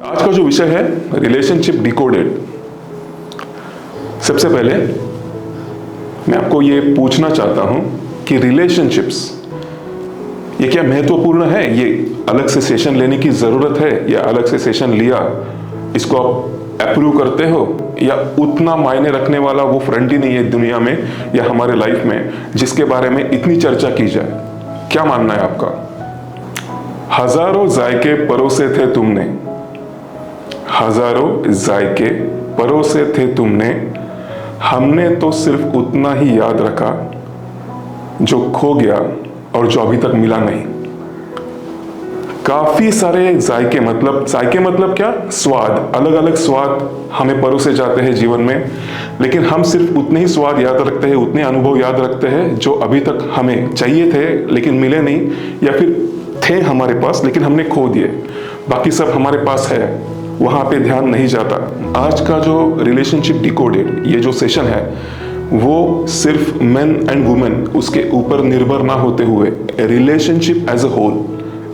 आज का जो विषय है रिलेशनशिप डिकोडेड। सबसे पहले मैं आपको ये पूछना चाहता हूं कि रिलेशनशिप्स ये क्या महत्वपूर्ण है? ये अलग से सेशन लेने की जरूरत है या अलग से सेशन लिया इसको आप अप्रूव करते हो, या उतना मायने रखने वाला वो फ्रेंड ही नहीं है दुनिया में या हमारे लाइफ में जिसके बारे में इतनी चर्चा की जाए? क्या मानना है आपका? हजारों जायके परोसे थे तुमने, हजारों जायके परोसे थे तुमने, हमने तो सिर्फ उतना ही याद रखा जो खो गया और जो अभी तक मिला नहीं। काफी सारे जायके मतलब क्या? स्वाद, अलग अलग स्वाद हमें परोसे जाते हैं जीवन में, लेकिन हम सिर्फ उतने ही स्वाद याद रखते हैं, उतने अनुभव याद रखते हैं जो अभी तक हमें चाहिए थे लेकिन मिले नहीं, या फिर थे हमारे पास लेकिन हमने खो दिए। बाकी सब हमारे पास है, वहां पे ध्यान नहीं जाता। आज का जो रिलेशनशिप डिकोडेड ये जो सेशन है वो सिर्फ मेन एंड वुमेन उसके ऊपर निर्भर ना होते हुए रिलेशनशिप एज अ होल,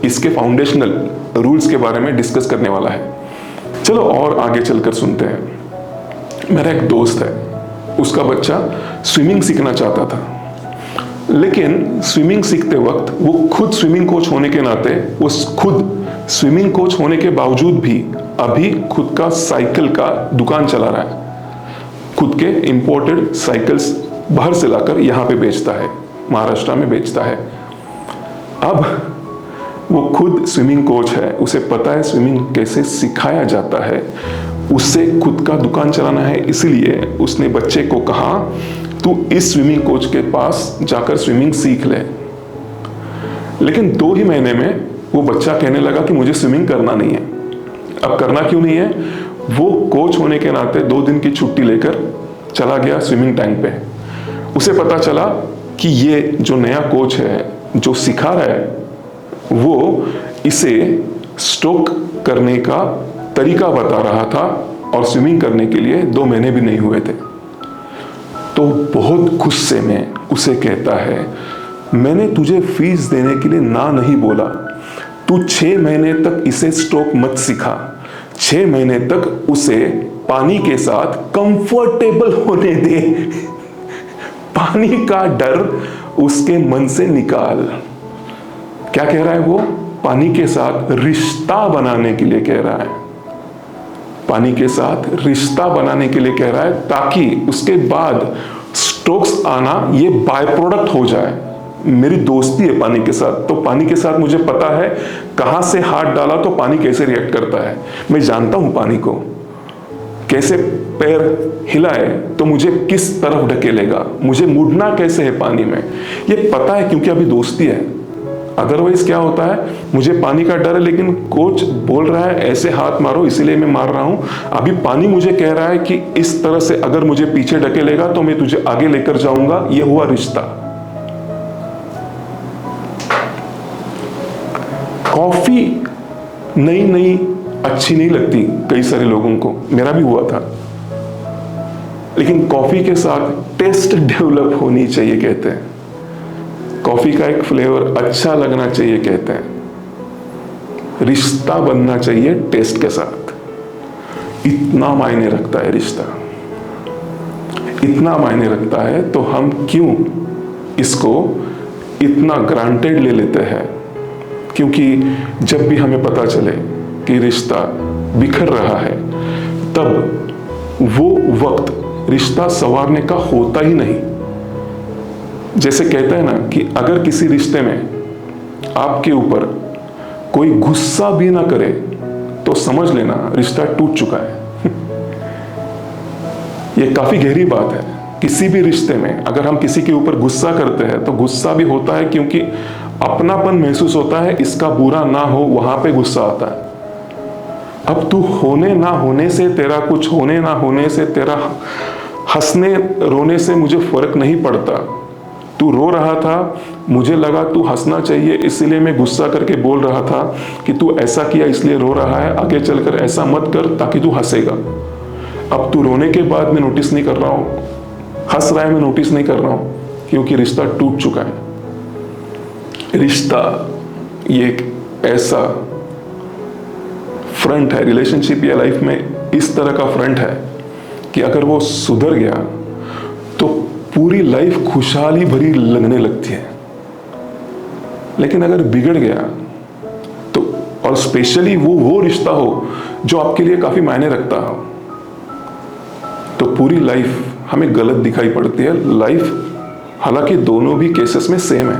इसके फाउंडेशनल रूल्स के बारे में डिस्कस करने वाला है। चलो और आगे चलकर सुनते हैं। मेरा एक दोस्त है, उसका बच्चा स्विमिंग सीखना चाहता था, लेकिन स्विमिंग सीखते वक्त वो खुद स्विमिंग कोच होने के नाते, वो खुद स्विमिंग कोच होने के बावजूद भी अभी खुद का साइकिल का दुकान चला रहा है। खुद के इंपोर्टेड साइकिल्स बाहर से लाकर यहाँ पे बेचता है, महाराष्ट्र में बेचता है। अब वो खुद स्विमिंग कोच है, उसे पता है स्विमिंग कैसे सिखाया जाता है, उससे खुद का दुकान चलाना है। इसलिए उसने बच्चे को कहा तू इस स्विमिंग कोच के पास जाकर स्विमिंग सीख ले। लेकिन 2 ही महीने में वो बच्चा कहने लगा कि मुझे स्विमिंग करना नहीं है। अब करना क्यों नहीं है? वो कोच होने के नाते 2 दिन की छुट्टी लेकर चला गया स्विमिंग टैंक पे। उसे पता चला कि ये जो नया कोच है जो सिखा रहा है वो इसे स्ट्रोक करने का तरीका बता रहा था, और स्विमिंग करने के लिए 2 महीने भी नहीं हुए थे। तो बहुत गुस्से में उसे कहता है, मैंने तुझे फीस देने के लिए ना नहीं बोला, तू 6 महीने तक इसे स्ट्रोक मत सिखा, 6 महीने तक उसे पानी के साथ कंफर्टेबल होने दे, पानी का डर उसके मन से निकाल। क्या कह रहा है वो? पानी के साथ रिश्ता बनाने के लिए कह रहा है, पानी के साथ रिश्ता बनाने के लिए कह रहा है, ताकि उसके बाद स्ट्रोक्स आना ये बाय प्रोडक्ट हो जाए। मेरी दोस्ती है पानी के साथ, तो पानी के साथ मुझे पता है कहां से हाथ डाला तो पानी कैसे रिएक्ट करता है। मैं जानता हूं पानी को, कैसे पैर हिलाए तो मुझे किस तरफ ढकेलेगा, मुझे मुड़ना कैसे है पानी में, ये पता है क्योंकि अभी दोस्ती है। अदरवाइज क्या होता है, मुझे पानी का डर है लेकिन कोच बोल रहा है ऐसे हाथ मारो इसलिए मैं मार रहा हूं। अभी पानी मुझे कह रहा है कि इस तरह से अगर मुझे पीछे ढकेलेगा तो मैं तुझे आगे लेकर जाऊंगा। ये हुआ रिश्ता। कॉफी नई अच्छी नहीं लगती कई सारे लोगों को, मेरा भी हुआ था, लेकिन कॉफी के साथ टेस्ट डेवलप होनी चाहिए कहते हैं। कॉफी का एक फ्लेवर अच्छा लगना चाहिए कहते हैं। रिश्ता बनना चाहिए टेस्ट के साथ। इतना मायने रखता है रिश्ता, इतना मायने रखता है, तो हम क्यों इसको इतना ग्रांटेड ले लेते हैं? क्योंकि जब भी हमें पता चले कि रिश्ता बिखर रहा है, तब वो वक्त रिश्ता संवारने का होता ही नहीं। जैसे कहते हैं ना कि अगर किसी रिश्ते में आपके ऊपर कोई गुस्सा भी ना करे तो समझ लेना रिश्ता टूट चुका है। यह काफी गहरी बात है। किसी भी रिश्ते में अगर हम किसी के ऊपर गुस्सा करते हैं तो गुस्सा भी होता है क्योंकि अपनापन महसूस होता है, इसका बुरा ना हो वहां पे गुस्सा आता है। अब तू होने ना होने से, तेरा कुछ होने ना होने से, तेरा हंसने रोने से मुझे फर्क नहीं पड़ता। तू रो रहा था, मुझे लगा तू हंसना चाहिए, इसलिए मैं गुस्सा करके बोल रहा था कि तू ऐसा किया इसलिए रो रहा है, आगे चलकर ऐसा मत कर ताकि तू हंसेगा। अब तू रोने के बाद मैं नोटिस नहीं कर रहा हूं, हंस रहा है मैं नोटिस नहीं कर रहा हूं, क्योंकि रिश्ता टूट चुका है। रिश्ता ये एक ऐसा फ्रंट है रिलेशनशिप या लाइफ में, इस तरह का फ्रंट है कि अगर वो सुधर गया तो पूरी लाइफ खुशहाली भरी लगने लगती है। लेकिन अगर बिगड़ गया तो, और स्पेशली वो रिश्ता हो जो आपके लिए काफी मायने रखता हो, तो पूरी लाइफ हमें गलत दिखाई पड़ती है। लाइफ हालांकि दोनों भी केसेस में सेम है,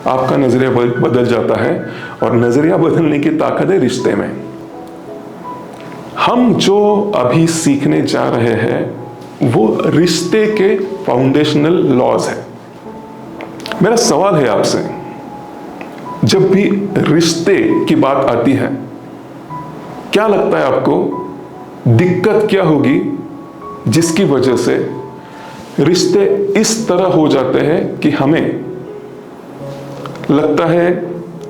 आपका नजरिया बदल जाता है और नजरिया बदलने की ताकत है रिश्ते में। हम जो अभी सीखने जा रहे हैं वो रिश्ते के फाउंडेशनल लॉज है। मेरा सवाल है आपसे, जब भी रिश्ते की बात आती है, क्या लगता है आपको दिक्कत क्या होगी जिसकी वजह से रिश्ते इस तरह हो जाते हैं कि हमें लगता है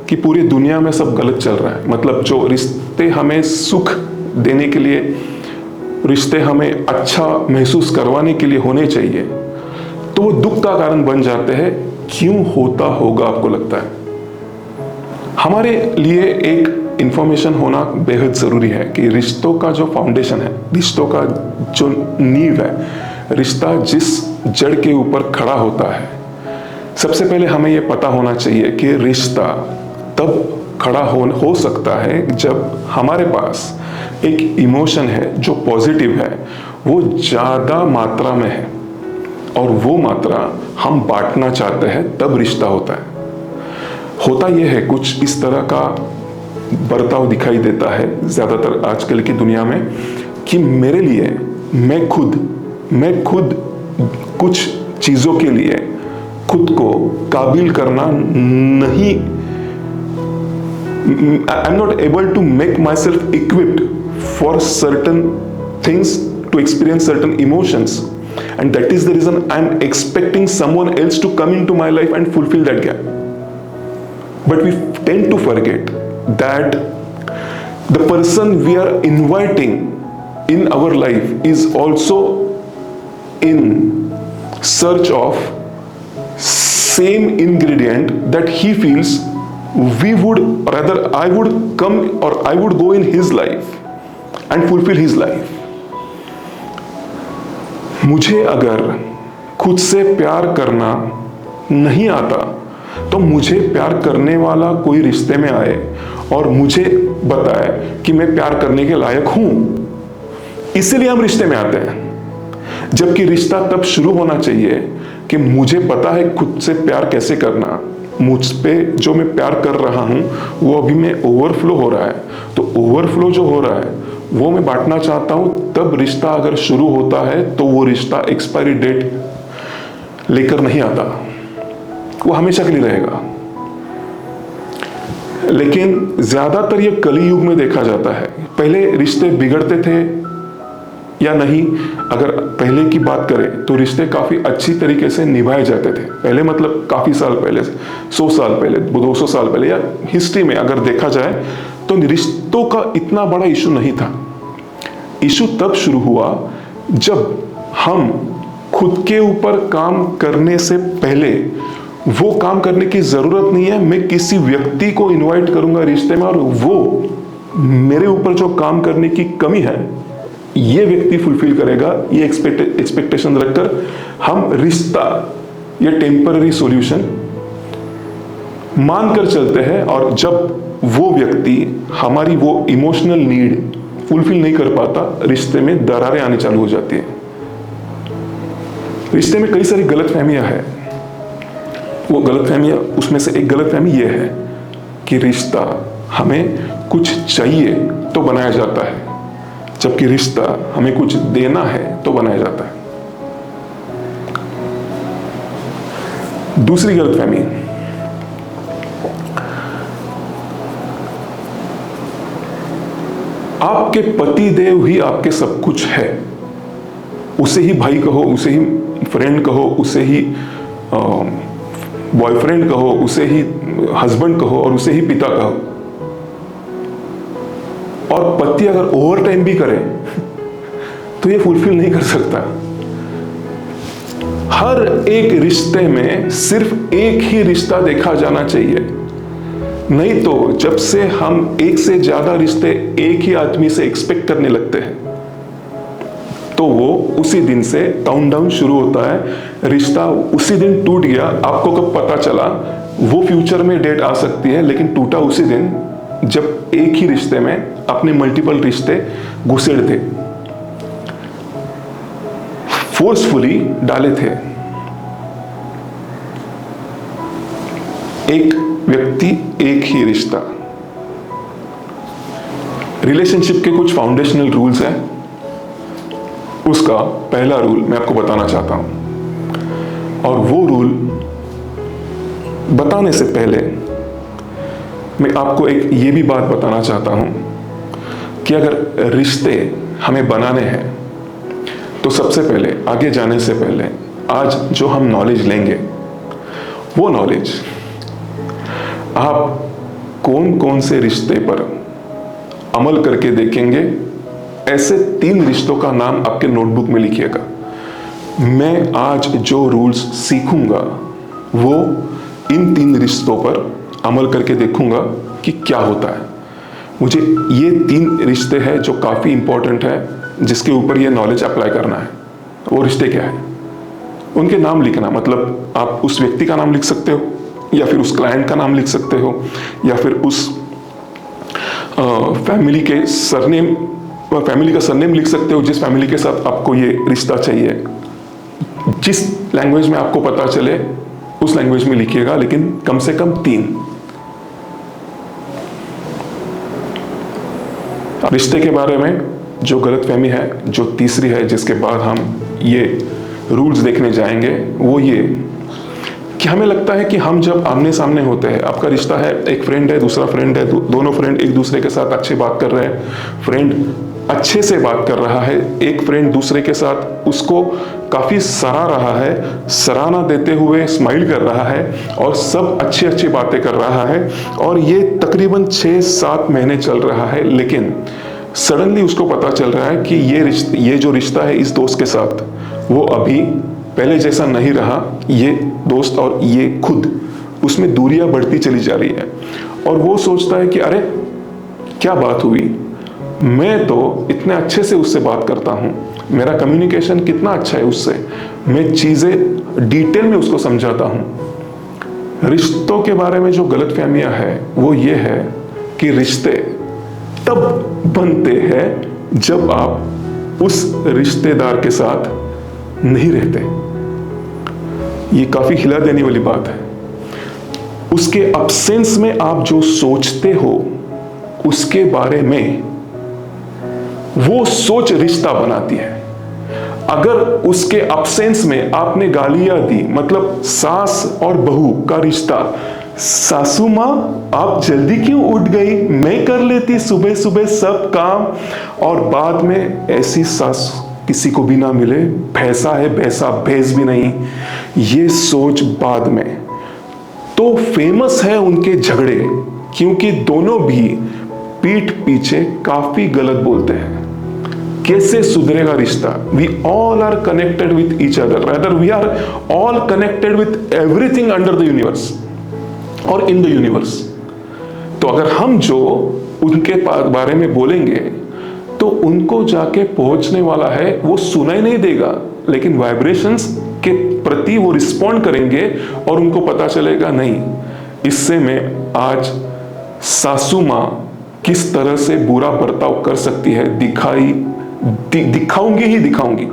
कि पूरी दुनिया में सब गलत चल रहा है। मतलब जो रिश्ते हमें सुख देने के लिए, रिश्ते हमें अच्छा महसूस करवाने के लिए होने चाहिए, तो वो दुख का कारण बन जाते हैं। क्यों होता होगा आपको लगता है? हमारे लिए एक इंफॉर्मेशन होना बेहद जरूरी है कि रिश्तों का जो फाउंडेशन है, रिश्तों का जो नींव है, रिश्ता जिस जड़ के ऊपर खड़ा होता है, सबसे पहले हमें यह पता होना चाहिए कि रिश्ता तब खड़ा हो सकता है जब हमारे पास एक इमोशन है जो पॉजिटिव है, वो ज्यादा मात्रा में है और वो मात्रा हम बांटना चाहते हैं, तब रिश्ता होता है। होता यह है, कुछ इस तरह का बर्ताव दिखाई देता है ज्यादातर आजकल की दुनिया में कि मेरे लिए मैं खुद कुछ चीजों के लिए खुद को काबिल करना नहीं, I am not able to make myself equipped for certain things, to experience certain emotions, and that is the reason I am expecting someone else to come into my life and fulfill that gap. But we tend to forget that the person we are inviting in our life is also in search of same ingredient that he feels we would, rather I would come or I would go in his life and fulfill his life. मुझे अगर खुद से प्यार करना नहीं आता तो मुझे प्यार करने वाला कोई रिश्ते में आए और मुझे बताए कि मैं प्यार करने के लायक हूं, इसीलिए हम रिश्ते में आते हैं। जबकि रिश्ता तब शुरू होना चाहिए कि मुझे पता है खुद से प्यार कैसे करना, मुझ पे जो मैं प्यार कर रहा हूं वो अभी में ओवरफ्लो हो रहा है, तो ओवरफ्लो जो हो रहा है वो मैं बांटना चाहता हूं। तब रिश्ता अगर शुरू होता है तो वो रिश्ता एक्सपायरी डेट लेकर नहीं आता, वो हमेशा के लिए रहेगा। लेकिन ज्यादातर ये कली युग में देखा जाता है। पहले रिश्ते बिगड़ते थे या नहीं, अगर पहले की बात करें तो रिश्ते काफी अच्छी तरीके से निभाए जाते थे। पहले मतलब काफी साल पहले, 100 साल पहले, 200 साल पहले, या हिस्ट्री में अगर देखा जाए तो रिश्तों का इतना बड़ा इशू नहीं था। इशू तब शुरू हुआ जब हम खुद के ऊपर काम करने से पहले, वो काम करने की जरूरत नहीं है, मैं किसी व्यक्ति को इनवाइट करूंगा रिश्ते में और वो मेरे ऊपर जो काम करने की कमी है ये व्यक्ति फुलफिल करेगा, ये एक्सपेक्टेशन रखकर हम रिश्ता या टेम्पररी सॉल्यूशन मानकर चलते हैं। और जब वो व्यक्ति हमारी वो इमोशनल नीड फुलफिल नहीं कर पाता, रिश्ते में दरारें आनी चालू हो जाती है। रिश्ते में कई सारी गलतफहमियां हैं। वो गलतफहमियां, उसमें से एक गलतफहमी ये है कि रिश्ता हमें कुछ चाहिए तो बनाया जाता है, जबकि रिश्ता हमें कुछ देना है तो बनाया जाता है। दूसरी गलतफहमी, आपके पति देव ही आपके सब कुछ है। उसे ही भाई कहो, उसे ही फ्रेंड कहो, उसे ही बॉयफ्रेंड कहो, उसे ही हस्बैंड कहो और उसे ही पिता कहो। और पति अगर ओवर टाइम भी करे तो ये फुलफिल नहीं कर सकता। हर एक रिश्ते में सिर्फ एक ही रिश्ता देखा जाना चाहिए, नहीं तो जब से हम एक से ज्यादा रिश्ते एक ही आदमी से एक्सपेक्ट करने लगते हैं, तो वो उसी दिन से काउंटडाउन शुरू होता है। रिश्ता उसी दिन टूट गया, आपको कब पता चला? वो फ्यूचर में डेट आ सकती है, लेकिन टूटा उसी दिन जब एक ही रिश्ते में अपने मल्टीपल रिश्ते घुसेड़ थे, फोर्सफुली डाले थे। एक व्यक्ति एक ही रिश्ता। रिलेशनशिप के कुछ फाउंडेशनल रूल्स हैं। उसका पहला रूल मैं आपको बताना चाहता हूं, और वो रूल बताने से पहले मैं आपको एक ये भी बात बताना चाहता हूं कि अगर रिश्ते हमें बनाने हैं तो सबसे पहले, आगे जाने से पहले, आज जो हम नॉलेज लेंगे वो नॉलेज आप कौन कौन से रिश्ते पर अमल करके देखेंगे, ऐसे 3 रिश्तों का नाम आपके नोटबुक में लिखिएगा। मैं आज जो रूल्स सीखूंगा वो इन 3 रिश्तों पर अमल करके देखूंगा कि क्या होता है। मुझे ये 3 रिश्ते हैं जो काफ़ी इंपॉर्टेंट है, जिसके ऊपर ये नॉलेज अप्लाई करना है। वो रिश्ते क्या है, उनके नाम लिखना। मतलब आप उस व्यक्ति का नाम लिख सकते हो, या फिर उस क्लाइंट का नाम लिख सकते हो, या फिर उस फैमिली के सरनेम, फैमिली का सरनेम लिख सकते हो जिस फैमिली के साथ आपको ये रिश्ता चाहिए। जिस लैंग्वेज में आपको पता चले उस लैंग्वेज में लिखिएगा, लेकिन कम से कम 3। रिश्ते के बारे में जो गलतफहमी है, जो तीसरी है, जिसके बाद हम ये रूल्स देखने जाएंगे, वो ये कि हमें लगता है कि हम जब आमने सामने होते हैं, आपका रिश्ता है, एक फ्रेंड है, दूसरा फ्रेंड है, दोनों फ्रेंड एक दूसरे के साथ अच्छे बात कर रहे हैं, फ्रेंड अच्छे से बात कर रहा है, एक फ्रेंड दूसरे के साथ उसको काफ़ी सराह रहा है, सराहना देते हुए स्माइल कर रहा है, और सब अच्छी अच्छी बातें कर रहा है, और ये तकरीबन 6-7 महीने चल रहा है। लेकिन सडनली उसको पता चल रहा है कि ये जो रिश्ता है इस दोस्त के साथ, वो अभी पहले जैसा नहीं रहा। ये दोस्त और ये खुद, उसमें दूरियां बढ़ती चली जा रही है, और वो सोचता है कि अरे क्या बात हुई, मैं तो इतने अच्छे से उससे बात करता हूँ, मेरा कम्युनिकेशन कितना अच्छा है उससे, मैं चीज़ें डिटेल में उसको समझाता हूँ। रिश्तों के बारे में जो गलतफहमियां है वो ये है कि रिश्ते तब बनते हैं जब आप उस रिश्तेदार के साथ नहीं रहते। ये काफी हिला देने वाली बात है। उसके अब्सेंस में आप जो सोचते हो उसके बारे में, वो सोच रिश्ता बनाती है। अगर उसके अब्सेंस में आपने गालियां दी, मतलब सास और बहू का रिश्ता, सासू माँ आप जल्दी क्यों उठ गई, मैं कर लेती सुबह सुबह सब काम, और बाद में ऐसी सास किसी को भी ना मिले, भैंसा है भैंसा, भैंस भी नहीं, ये सोच बाद में। तो फेमस है उनके झगड़े, क्योंकि दोनों भी पीठ पीछे काफी गलत बोलते हैं। कैसे सुधरेगा रिश्ता? We all are connected with each other, rather we are all connected with everything under the universe और इन द यूनिवर्स। तो अगर हम जो उनके बारे में बोलेंगे तो उनको जाके पहुंचने वाला है, वो सुनाई नहीं देगा, लेकिन वाइब्रेशंस के प्रति वो रिस्पॉन्ड करेंगे, और उनको पता चलेगा नहीं, इससे मैं आज सासू माँ किस तरह से बुरा बर्ताव कर सकती है, दिखाऊंगी ही दिखाऊंगी।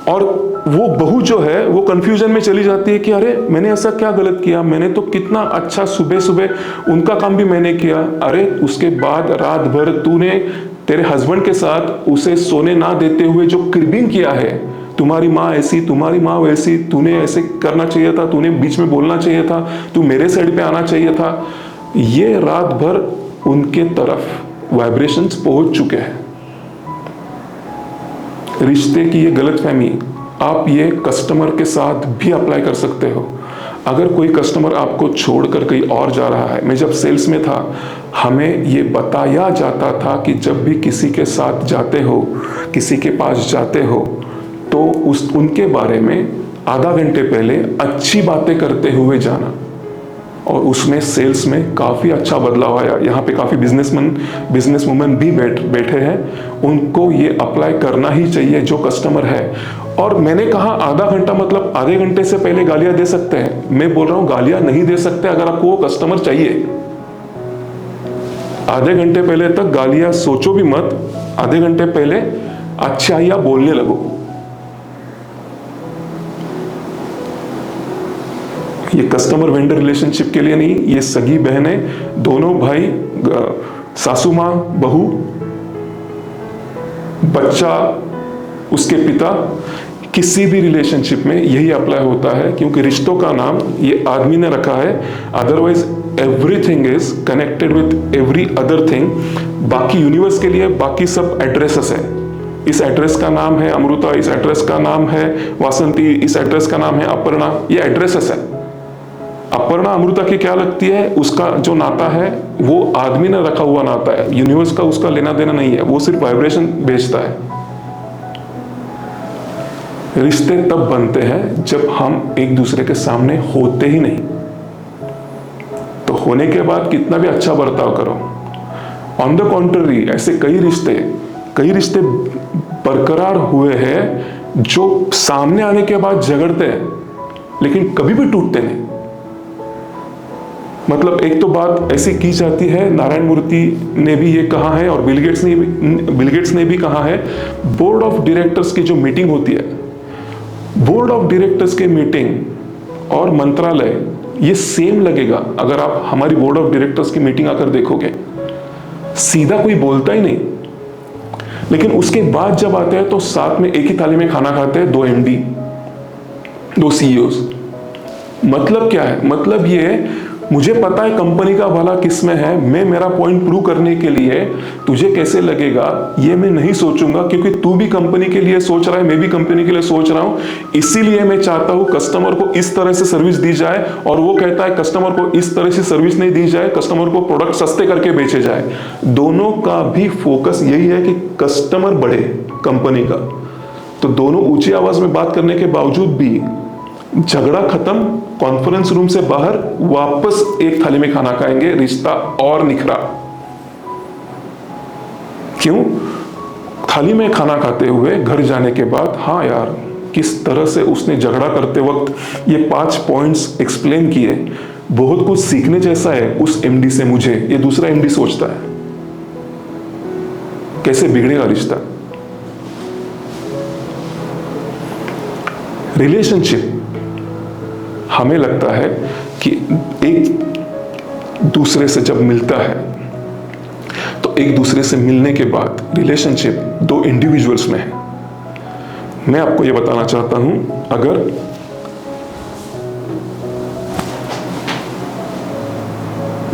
और वो बहू जो है वो कंफ्यूजन में चली जाती है कि अरे मैंने ऐसा क्या गलत किया, मैंने तो कितना अच्छा सुबह सुबह उनका काम भी मैंने किया, अरे उसके बाद रात भर तूने तेरे हस्बैंड के साथ उसे सोने ना देते हुए जो क्रिबिंग किया है, तुम्हारी माँ ऐसी, तुम्हारी माँ वैसी, तूने ऐसे करना चाहिए था, तूने बीच में बोलना चाहिए था, तू मेरे साइड पे आना चाहिए था। ये रात भर उनके तरफ वाइब्रेशंस पहुंच चुके हैं। रिश्ते की ये गलतफहमी आप ये कस्टमर के साथ भी अप्लाई कर सकते हो। अगर कोई कस्टमर आपको छोड़कर कहीं और जा रहा है, मैं जब सेल्स में था, हमें ये बताया जाता था कि जब भी किसी के साथ जाते हो, किसी के पास जाते हो, तो उनके बारे में आधा घंटे पहले अच्छी बातें करते हुए जाना, और उसमें सेल्स में काफ़ी अच्छा बदलाव आया। यहाँ पे काफ़ी बिजनेस वुमेन भी बैठे हैं, उनको ये अप्लाई करना ही चाहिए जो कस्टमर है। और मैंने कहा आधा घंटा मतलब आधे घंटे से पहले गालियां दे सकते हैं, मैं बोल रहा हूं गालियां नहीं दे सकते अगर आपको वो कस्टमर चाहिए। आधे घंटे पहले तक गालियां सोचो भी मत, आधे घंटे पहले अच्छाइयां बोलने लगो। ये कस्टमर वेंडर रिलेशनशिप के लिए नहीं, ये सगी बहनें, दोनों भाई, सासू माँ, बहू, बच्चा, उसके पिता, किसी भी रिलेशनशिप में यही अप्लाई होता है, क्योंकि रिश्तों का नाम ये आदमी ने रखा है। Otherwise everything is connected with every other thing. बाकी यूनिवर्स के लिए बाकी सब एड्रेसेस है। इस एड्रेस का नाम है अमृता, इस एड्रेस का नाम है वासंती, इस एड्रेस का नाम है अपर्णा, ये एड्रेसेस है। अपर्णा अमृता की क्या लगती है, उसका जो नाता है वो आदमी ने रखा हुआ नाता है, यूनिवर्स का उसका लेना देना नहीं है, वो सिर्फ वाइब्रेशन भेजता है। रिश्ते तब बनते हैं जब हम एक दूसरे के सामने होते ही नहीं, तो होने के बाद कितना भी अच्छा बर्ताव करो। ऑन द कॉन्ट्ररी ऐसे कई रिश्ते बरकरार हुए हैं जो सामने आने के बाद झगड़ते हैं लेकिन कभी भी टूटते नहीं। मतलब एक तो बात ऐसी की जाती है, नारायण मूर्ति ने भी ये कहा है और बिल गेट्स ने भी कहा है, बोर्ड ऑफ डायरेक्टर्स की जो मीटिंग होती है, बोर्ड ऑफ डायरेक्टर्स की मीटिंग और मंत्रालय ये सेम लगेगा। अगर आप हमारी बोर्ड ऑफ डायरेक्टर्स की मीटिंग आकर देखोगे, सीधा कोई बोलता ही नहीं, लेकिन उसके बाद जब आते हैं तो साथ में एक ही थाली में खाना खाते हैं, 2 MD, 2 CEOs। मतलब क्या है, मतलब ये मुझे पता है कंपनी का भला किसमें है, मैं मेरा पॉइंट प्रूव करने के लिए तुझे कैसे लगेगा ये मैं नहीं सोचूंगा, क्योंकि तू भी कंपनी के लिए सोच रहा है, मैं भी कंपनी के लिए सोच रहा हूं। इसीलिए मैं चाहता हूं कस्टमर को इस तरह से सर्विस दी जाए, और वो कहता है कस्टमर को इस तरह से सर्विस नहीं दी जाए, कस्टमर को प्रोडक्ट सस्ते करके बेचे जाए। दोनों का भी फोकस यही है कि कस्टमर बढ़े कंपनी का। तो दोनों ऊंची आवाज में बात करने के बावजूद भी झगड़ा खत्म, कॉन्फ्रेंस रूम से बाहर वापस एक थाली में खाना खाएंगे, रिश्ता और निखरा। क्यों? थाली में खाना खाते हुए घर जाने के बाद, हाँ यार किस तरह से उसने झगड़ा करते वक्त ये 5 पॉइंट्स एक्सप्लेन किए, बहुत कुछ सीखने जैसा है उस MD से मुझे। ये दूसरा MD सोचता है कैसे बिगड़ेगा रिश्ता। रिलेशनशिप हमें लगता है कि एक दूसरे से जब मिलता है तो एक दूसरे से मिलने के बाद रिलेशनशिप 2 इंडिविजुअल्स में है। मैं आपको यह बताना चाहता हूं, अगर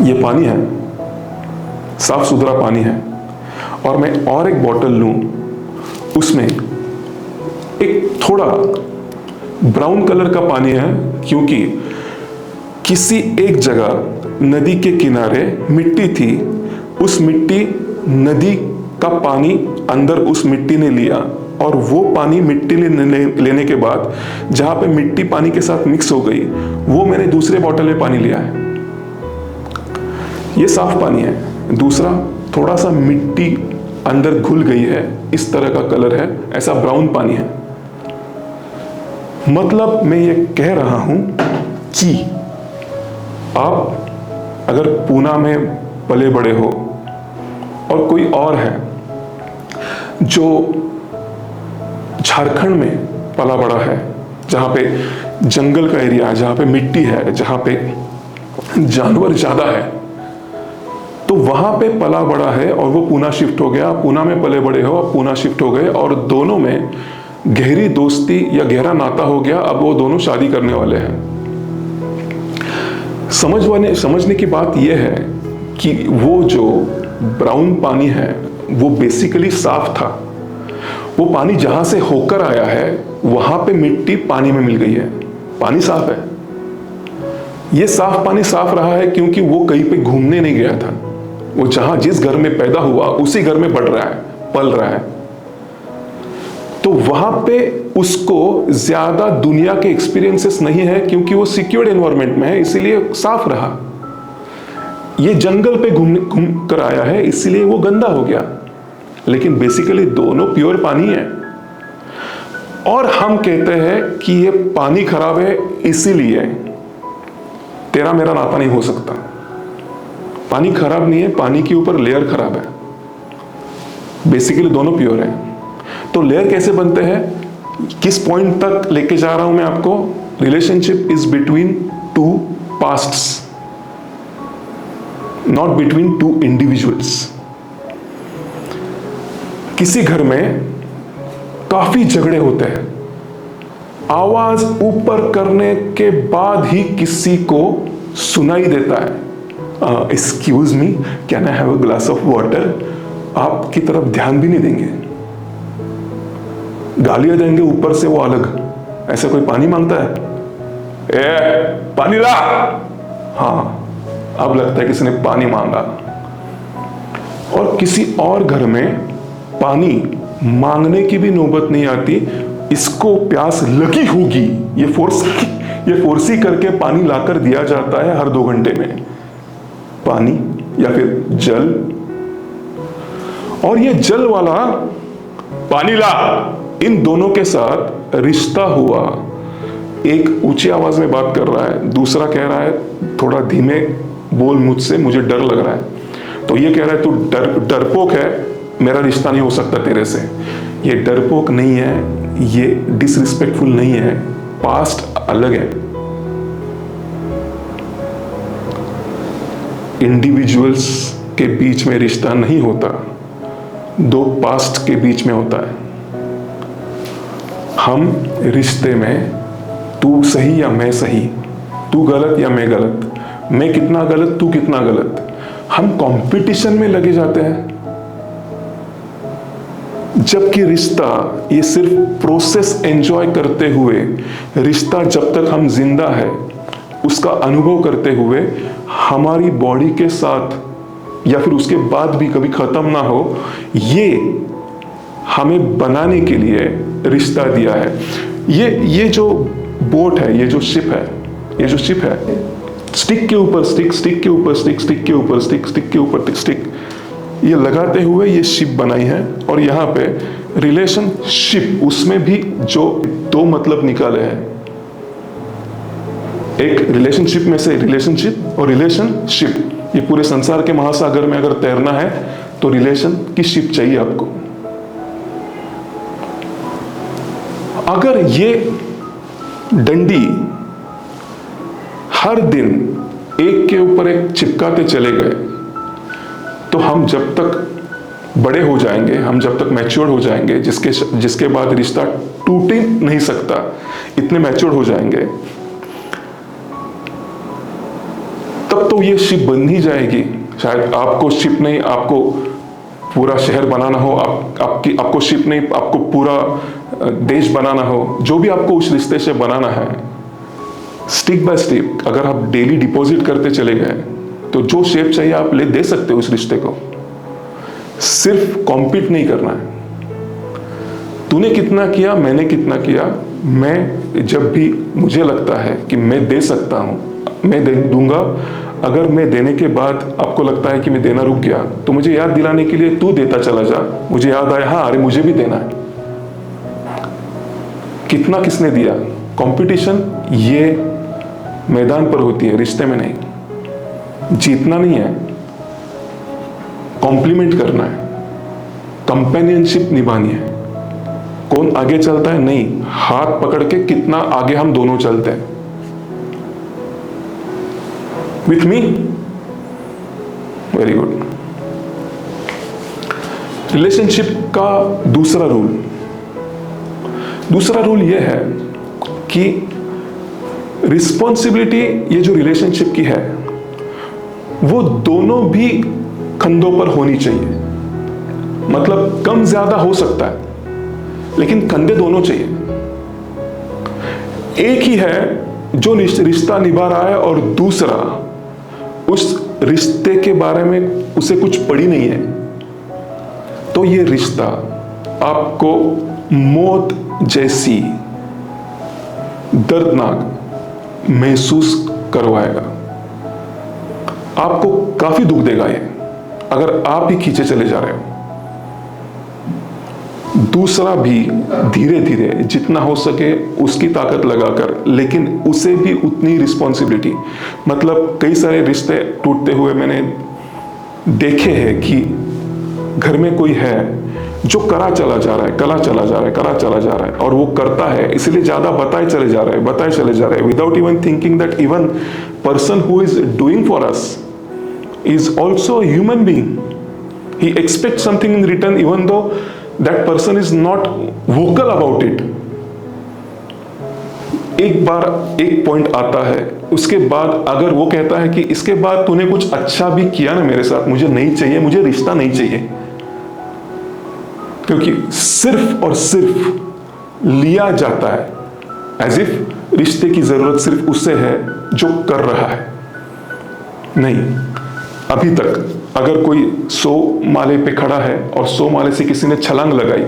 ये पानी है, साफ सुथरा पानी है, और मैं और एक बॉटल लूं, उसमें एक थोड़ा ब्राउन कलर का पानी है, क्योंकि किसी एक जगह नदी के किनारे मिट्टी थी, उस मिट्टी नदी का पानी अंदर उस मिट्टी ने लिया, और वो पानी मिट्टी लेने के बाद जहां पे मिट्टी पानी के साथ मिक्स हो गई, वो मैंने दूसरे बॉटल में पानी लिया है। ये साफ पानी है, दूसरा थोड़ा सा मिट्टी अंदर घुल गई है, इस तरह का कलर है, ऐसा ब्राउन पानी है। मतलब मैं ये कह रहा हूं कि आप अगर पूना में पले बड़े हो और कोई और है जो झारखंड में पला बड़ा है, जहां पे जंगल का एरिया है, जहां पे मिट्टी है, जहां पे जानवर ज्यादा है, तो वहां पे पला बड़ा है और वो पूना शिफ्ट हो गया, पूना में पले बड़े हो, पूना शिफ्ट हो गए और दोनों में गहरी दोस्ती या गहरा नाता हो गया। अब वो दोनों शादी करने वाले हैं। समझने की बात यह है कि वो जो ब्राउन पानी है वो बेसिकली साफ था। वो पानी जहां से होकर आया है वहां पे मिट्टी पानी में मिल गई है, पानी साफ है। ये साफ पानी साफ रहा है क्योंकि वो कहीं पे घूमने नहीं गया था, वो जहां जिस घर में पैदा हुआ उसी घर में बढ़ रहा है, पल रहा है। तो वहां पे उसको ज्यादा दुनिया के एक्सपीरियंसेस नहीं है क्योंकि वो सिक्योर्ड एनवायरनमेंट में है, इसीलिए साफ रहा। ये जंगल पे घूम कर आया है इसलिए वो गंदा हो गया, लेकिन बेसिकली दोनों प्योर पानी है। और हम कहते हैं कि ये पानी खराब है इसीलिए तेरा मेरा नाता नहीं हो सकता। पानी खराब नहीं है, पानी के ऊपर लेयर खराब है, बेसिकली दोनों प्योर है। तो लेयर कैसे बनते हैं, किस पॉइंट तक लेके जा रहा हूं मैं आपको? Relationship is between two pasts, not between two individuals. किसी घर में काफी झगड़े होते हैं, आवाज ऊपर करने के बाद ही किसी को सुनाई देता है, excuse me can I have a glass of water? आपकी तरफ ध्यान भी नहीं देंगे, गालियां देंगे ऊपर से वो अलग। ऐसा कोई पानी मांगता है, ए पानी ला, हाँ अब लगता है किसी ने पानी मांगा। और किसी और घर में पानी मांगने की भी नौबत नहीं आती, इसको प्यास लगी होगी, ये फोर्सी करके पानी लाकर दिया जाता है हर 2 घंटे में, पानी या फिर जल। और ये जल वाला पानी ला, इन दोनों के साथ रिश्ता हुआ। एक ऊंची आवाज में बात कर रहा है, दूसरा कह रहा है थोड़ा धीमे बोल मुझसे, मुझे डर लग रहा है। तो ये कह रहा है तू डरपोक है, मेरा रिश्ता नहीं हो सकता तेरे से। ये डरपोक नहीं है, ये डिसरिस्पेक्टफुल नहीं है, पास्ट अलग है। इंडिविजुअल्स के बीच में रिश्ता नहीं होता, 2 पास्ट के बीच में होता है। हम रिश्ते में तू सही या मैं सही, तू गलत या मैं गलत, मैं कितना गलत तू कितना गलत, हम कंपटीशन में लगे जाते हैं। जबकि रिश्ता ये सिर्फ प्रोसेस एंजॉय करते हुए, रिश्ता जब तक हम जिंदा है उसका अनुभव करते हुए हमारी बॉडी के साथ या फिर उसके बाद भी कभी खत्म ना हो, ये हमें बनाने के लिए रिश्ता दिया है। ये जो बोट है, ये जो शिप है, ये जो शिप है, स्टिक के ऊपर स्टिक, स्टिक के ऊपर स्टिक, स्टिक के ऊपर स्टिक, स्टिक के ऊपर स्टिक, ये लगाते हुए ये शिप बनाई है। और यहाँ पे रिलेशनशिप, उसमें भी जो 2 मतलब निकाले हैं, एक रिलेशनशिप में से रिलेशनशिप और रिलेशनशिप, ये पूरे संसार के महासागर में अगर तैरना है तो रिलेशन की शिप चाहिए आपको। अगर ये डंडी हर दिन एक के ऊपर एक चिपकाते चले गए तो हम जब तक बड़े हो जाएंगे, हम जब तक मैच्योर हो जाएंगे, जिसके बाद रिश्ता टूट ही नहीं सकता, इतने मैच्योर हो जाएंगे, तब तो ये शिप बन ही जाएगी। शायद आपको शिप नहीं, आपको पूरा शहर बनाना हो, आपको शिप नहीं, आपको पूरा देश बनाना हो, जो भी आपको उस रिश्ते से बनाना है, स्टेप बाय स्टेप अगर आप डेली डिपॉजिट करते चले गए तो जो शेप चाहिए आप ले दे सकते हो उस रिश्ते को। सिर्फ कॉम्पीट नहीं करना है, तूने कितना किया, मैंने कितना किया। मैं जब भी मुझे लगता है कि मैं दे सकता हूं, मैं दूंगा। अगर मैं देने के बाद आपको लगता है कि मैं देना रुक गया, तो मुझे याद दिलाने के लिए तू देता चला जा, मुझे याद आया हाँ अरे मुझे भी देना है। कितना किसने दिया, कंपटीशन ये मैदान पर होती है, रिश्ते में नहीं। जीतना नहीं है, कॉम्प्लीमेंट करना है, कंपेनियनशिप निभानी है। कौन आगे चलता है नहीं, हाथ पकड़ के कितना आगे हम दोनों चलते हैं। With me, very good. Relationship का दूसरा रूल यह है कि रिस्पॉन्सिबिलिटी, ये जो रिलेशनशिप की है, वो दोनों भी कंधों पर होनी चाहिए। मतलब कम ज्यादा हो सकता है, लेकिन कंधे दोनों चाहिए। एक ही है जो रिश्ता निभा रहा है और दूसरा उस रिश्ते के बारे में उसे कुछ पड़ी नहीं है, तो ये रिश्ता आपको मौत जैसी दर्दनाक महसूस करवाएगा। आपको काफी दुख देगा ये, अगर आप ही खींचे चले जा रहे हो। दूसरा भी धीरे धीरे जितना हो सके उसकी ताकत लगाकर, लेकिन उसे भी उतनी रिस्पॉन्सिबिलिटी। मतलब कई सारे रिश्ते टूटते हुए मैंने देखे हैं कि घर में कोई है जो करा चला जा रहा है, करा चला जा रहा है, करा चला जा रहा है, और वो करता है इसलिए ज्यादा बताए चले जा रहे हैं, बताए चले जा रहे हैं, without even thinking that even person who is doing for us is also a human being. He expects something in return even though that person is not vocal about it. एक बार एक पॉइंट आता है, उसके बाद अगर वो कहता है कि इसके बाद तूने कुछ अच्छा भी किया ना मेरे साथ, मुझे नहीं चाहिए, मुझे रिश्ता नहीं चाहिए, क्योंकि सिर्फ और सिर्फ लिया जाता है एज इफ रिश्ते की जरूरत सिर्फ उससे है जो कर रहा है। नहीं, अभी तक अगर कोई 100 माले पे खड़ा है और 100 माले से किसी ने छलांग लगाई,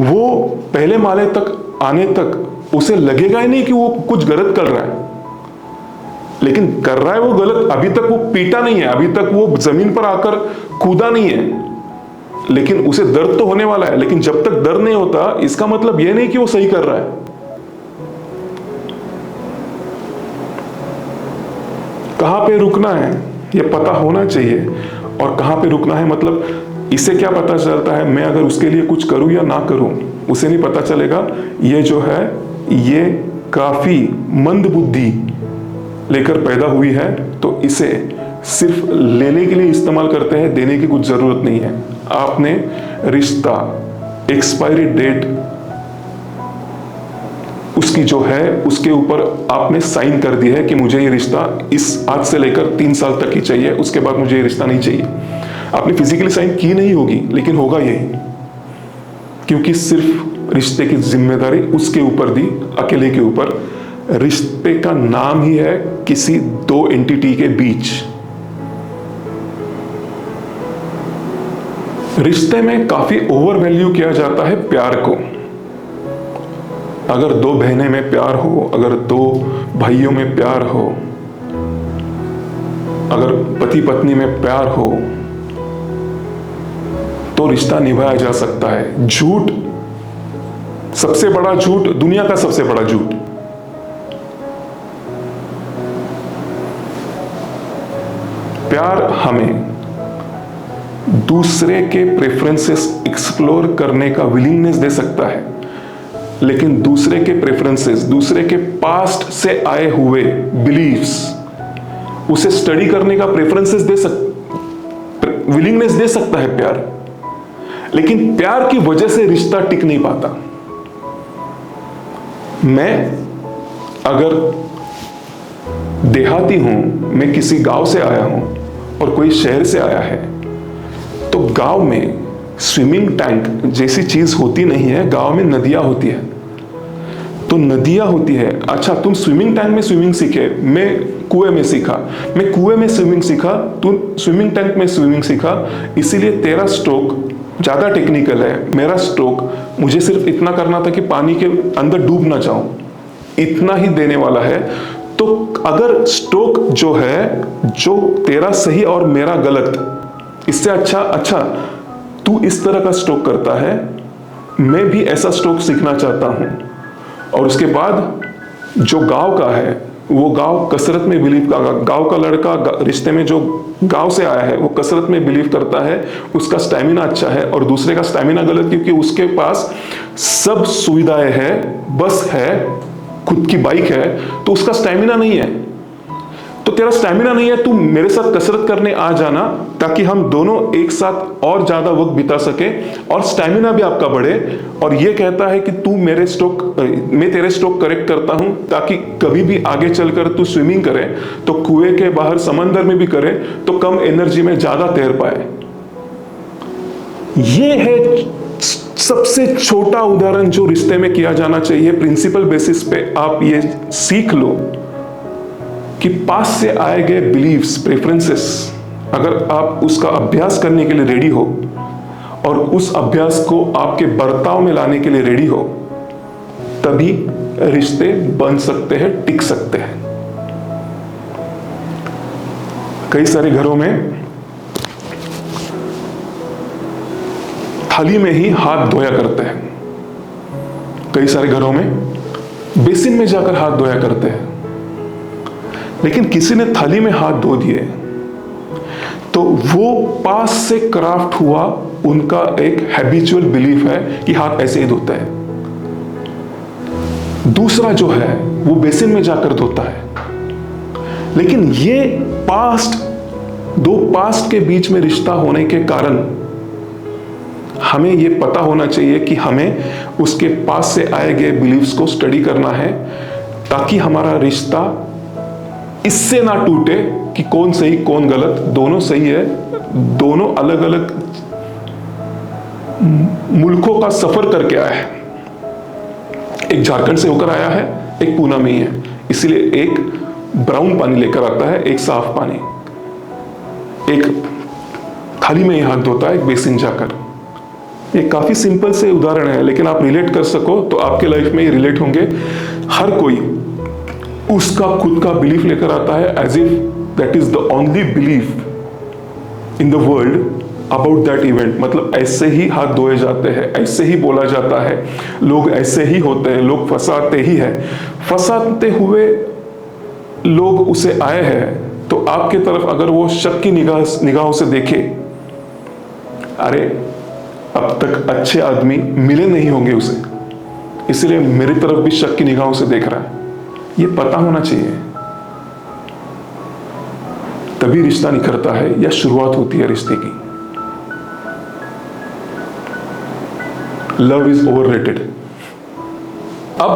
वो पहले माले तक आने तक उसे लगेगा ही नहीं कि वो कुछ गलत कर रहा है, लेकिन कर रहा है वो गलत। अभी तक वो पीटा नहीं है, अभी तक वो जमीन पर आकर कूदा नहीं है, लेकिन उसे दर्द तो होने वाला है। लेकिन जब तक दर्द नहीं होता इसका मतलब यह नहीं कि वो सही कर रहा है। कहां पे रुकना है ये पता होना चाहिए, और कहां पे रुकना है मतलब इससे क्या पता चलता है, मैं अगर उसके लिए कुछ करूं या ना करूं उसे नहीं पता चलेगा। ये जो है ये काफी मंद बुद्धि लेकर पैदा हुई है, तो इसे सिर्फ लेने के लिए इस्तेमाल करते हैं, देने की कुछ जरूरत नहीं है। आपने रिश्ता एक्सपायरी डेट उसकी जो है उसके ऊपर आपने साइन कर दी है कि मुझे ये रिश्ता इस आज से लेकर 3 साल तक ही चाहिए, उसके बाद मुझे ये रिश्ता नहीं चाहिए। आपने फिजिकली साइन की नहीं होगी, लेकिन होगा यही, क्योंकि सिर्फ रिश्ते की जिम्मेदारी उसके ऊपर दी, अकेले के ऊपर। रिश्ते का नाम ही है किसी 2 एंटिटी के बीच। रिश्ते में काफी ओवर वैल्यू किया जाता है प्यार को। अगर 2 बहनें में प्यार हो, अगर 2 भाइयों में प्यार हो, अगर पति पत्नी में प्यार हो, तो रिश्ता निभाया जा सकता है। झूठ, सबसे बड़ा झूठ, दुनिया का सबसे बड़ा झूठ, प्यार हमें दूसरे के प्रेफरेंसेस एक्सप्लोर करने का विलिंगनेस दे सकता है, लेकिन दूसरे के प्रेफरेंसेस, दूसरे के पास्ट से आए हुए बिलीव्स, उसे स्टडी करने का प्रेफरेंसेस विलिंगनेस दे सकता है प्यार, लेकिन प्यार की वजह से रिश्ता टिक नहीं पाता। मैं अगर देहाती हूं, मैं किसी गांव से आया हूं और कोई शहर से आया है, तो गांव में स्विमिंग टैंक जैसी चीज होती नहीं है, गांव में नदियां होती है। तो नदियां होती है, अच्छा तुम स्विमिंग टैंक में स्विमिंग सीखे, मैं कुएं में सीखा, मैं कुएं में स्विमिंग सीखा, तुम स्विमिंग टैंक में स्विमिंग सीखा, इसीलिए तेरा स्ट्रोक ज्यादा टेक्निकल है, मेरा स्ट्रोक मुझे सिर्फ इतना करना था कि पानी के अंदर डूब ना जाऊं, इतना ही देने वाला है। तो अगर स्ट्रोक जो है, जो तेरा सही और मेरा गलत, इससे अच्छा तू इस तरह का स्ट्रोक करता है, मैं भी ऐसा स्ट्रोक सीखना चाहता हूं। और उसके बाद जो गांव का है, वो गांव कसरत में बिलीव का, गांव का लड़का रिश्ते में जो गांव से आया है वो कसरत में बिलीव करता है, उसका स्टैमिना अच्छा है, और दूसरे का स्टैमिना गलत, क्योंकि उसके पास सब सुविधाएं है, बस है, खुद की बाइक है, तो उसका स्टैमिना नहीं है। तो तेरा स्टैमिना नहीं है, तू मेरे साथ कसरत करने आ जाना, ताकि हम दोनों एक साथ और ज्यादा वक्त बिता सके और स्टैमिना भी आपका बढ़े। और ये कहता है कि तू मेरे स्ट्रोक, मैं तेरे स्ट्रोक करेक्ट करता हूं, ताकि कभी भी आगे चलकर तू स्विमिंग करे तो कुएं के बाहर समंदर में भी करे तो कम एनर्जी में ज्यादा तैर पाए। ये है सबसे छोटा उदाहरण जो रिश्ते में किया जाना चाहिए। प्रिंसिपल बेसिस पे आप ये सीख लो कि पास से आए गए बिलीव्स, प्रेफरेंसेस, अगर आप उसका अभ्यास करने के लिए रेडी हो और उस अभ्यास को आपके बर्ताव में लाने के लिए रेडी हो, तभी रिश्ते बन सकते हैं, टिक सकते हैं। कई सारे घरों में थाली में ही हाथ धोया करते हैं, कई सारे घरों में बेसिन में जाकर हाथ धोया करते हैं। लेकिन किसी ने थाली में हाथ धो दिए तो वो पास से क्राफ्ट हुआ उनका एक हैबिचुअल बिलीफ है कि हाथ ऐसे ही धोता है। दूसरा जो है वो बेसिन में जाकर धोता है। लेकिन ये दो पास्ट के बीच में रिश्ता होने के कारण हमें ये पता होना चाहिए कि हमें उसके पास से आए गए बिलीव्स को स्टडी करना है, ताकि हमारा रिश्ता इससे ना टूटे कि कौन सही कौन गलत, दोनों सही है। दोनों अलग अलग मुल्कों का सफर करके आया है, एक झारखंड से होकर आया है, एक पूना में ही है। इसलिए एक ब्राउन पानी लेकर आता है, एक साफ पानी, एक थाली में ही हाथ धोता है, एक बेसिन जाकर। ये काफी सिंपल से उदाहरण है, लेकिन आप रिलेट कर सको तो आपके लाइफ में ये रिलेट होंगे। हर कोई उसका खुद का बिलीफ लेकर आता है, as if that is the only belief in the world about that event. मतलब ऐसे ही हाथ धोए जाते हैं, ऐसे ही बोला जाता है, लोग ऐसे ही होते हैं, लोग फंसाते ही है। फंसाते हुए लोग उसे आए हैं तो आपके तरफ अगर वो शक की निगाहों से देखे, अरे अब तक अच्छे आदमी मिले नहीं होंगे उसे, इसलिए मेरी तरफ भी शक की निगाहों से देख रहा है, ये पता होना चाहिए। तभी रिश्ता निखरता है या शुरुआत होती है रिश्ते की। Love is overrated. अब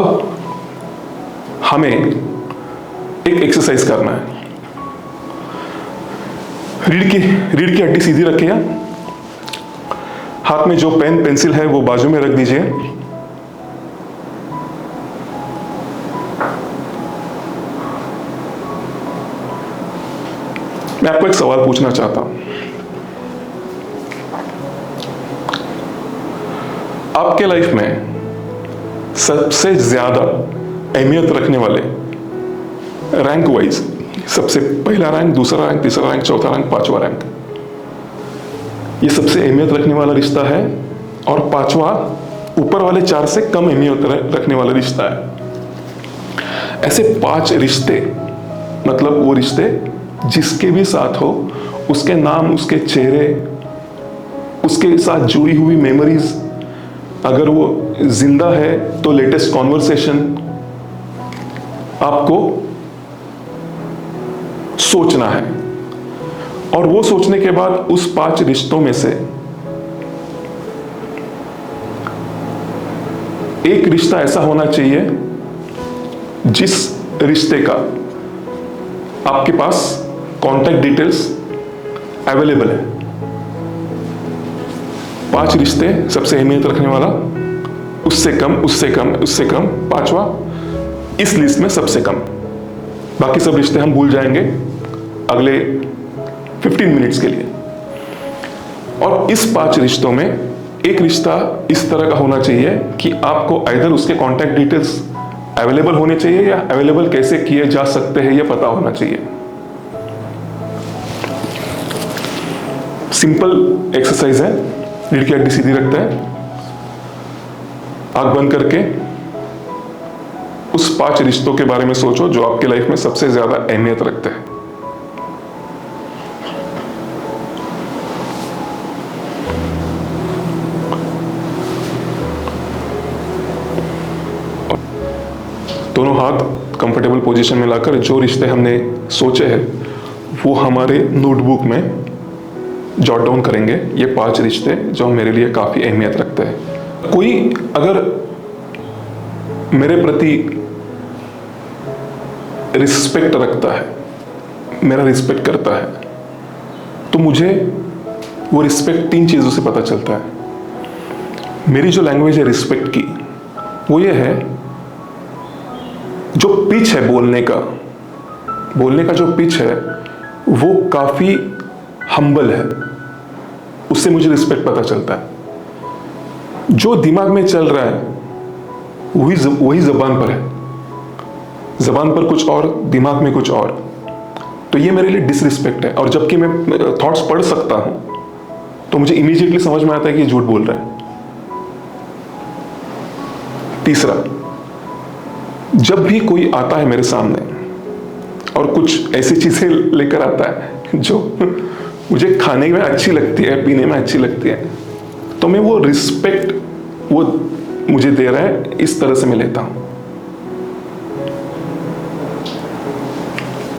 हमें एक एक्सरसाइज करना है। रीढ़ की हड्डी सीधी रखिए, हाथ में जो पेन पेंसिल है वो बाजू में रख दीजिए। मैं आपको एक सवाल पूछना चाहता हूं। आपके लाइफ में सबसे ज्यादा अहमियत रखने वाले रैंक वाइज, सबसे पहला रैंक, दूसरा रैंक, तीसरा रैंक, चौथा रैंक, पांचवा रैंक, ये सबसे अहमियत रखने वाला रिश्ता है, और पांचवा ऊपर वाले चार से कम अहमियत रखने वाला रिश्ता है। ऐसे 5 रिश्ते, मतलब वो रिश्ते जिसके भी साथ हो, उसके नाम, उसके चेहरे, उसके साथ जुड़ी हुई मेमोरीज, अगर वो जिंदा है तो लेटेस्ट कॉन्वर्सेशन, आपको सोचना है। और वो सोचने के बाद उस 5 रिश्तों में से एक रिश्ता ऐसा होना चाहिए जिस रिश्ते का आपके पास कॉन्टैक्ट डिटेल्स अवेलेबल है। 5 रिश्ते सबसे अहमियत रखने वाला, उससे कम, उससे कम, उससे कम, पांचवा इस लिस्ट में सबसे कम। बाकी सब रिश्ते हम भूल जाएंगे अगले 15 मिनट्स के लिए। और इस 5 रिश्तों में एक रिश्ता इस तरह का होना चाहिए कि आपको आइदर उसके कॉन्टैक्ट डिटेल्स अवेलेबल होने चाहिए या अवेलेबल कैसे किए जा सकते हैं यह पता होना चाहिए। सिंपल एक्सरसाइज है। रीढ़ की हड्डी सीधी रखते हैं, आंख बंद करके उस 5 रिश्तों के बारे में सोचो जो आपके लाइफ में सबसे ज्यादा अहमियत रखते हैं। दोनों हाथ कंफर्टेबल पोजीशन में लाकर जो रिश्ते हमने सोचे हैं वो हमारे नोटबुक में जॉट डाउन करेंगे। ये 5 रिश्ते जो मेरे लिए काफी अहमियत रखते हैं। कोई अगर मेरे प्रति रिस्पेक्ट रखता है, मेरा रिस्पेक्ट करता है, तो मुझे वो रिस्पेक्ट 3 चीजों से पता चलता है। मेरी जो लैंग्वेज है रिस्पेक्ट की, वो ये है, जो पिच है बोलने का जो पिच है वो काफी हम्बल है, उससे मुझे रिस्पेक्ट पता चलता है। जो दिमाग में चल रहा है वही जबान पर है, जबान पर कुछ और, दिमाग में कुछ और। तो ये मेरे लिए डिसरिस्पेक्ट है। और जबकि मैं थॉट्स पढ़ सकता हूं तो मुझे इमीडिएटली समझ में आता है कि ये झूठ बोल रहा है। तीसरा, जब भी कोई आता है मेरे सामने और कुछ ऐसी चीजें लेकर आता है जो मुझे खाने में अच्छी लगती है, पीने में अच्छी लगती है, तो मैं वो रिस्पेक्ट वो मुझे दे रहा है इस तरह से मैं लेता हूं।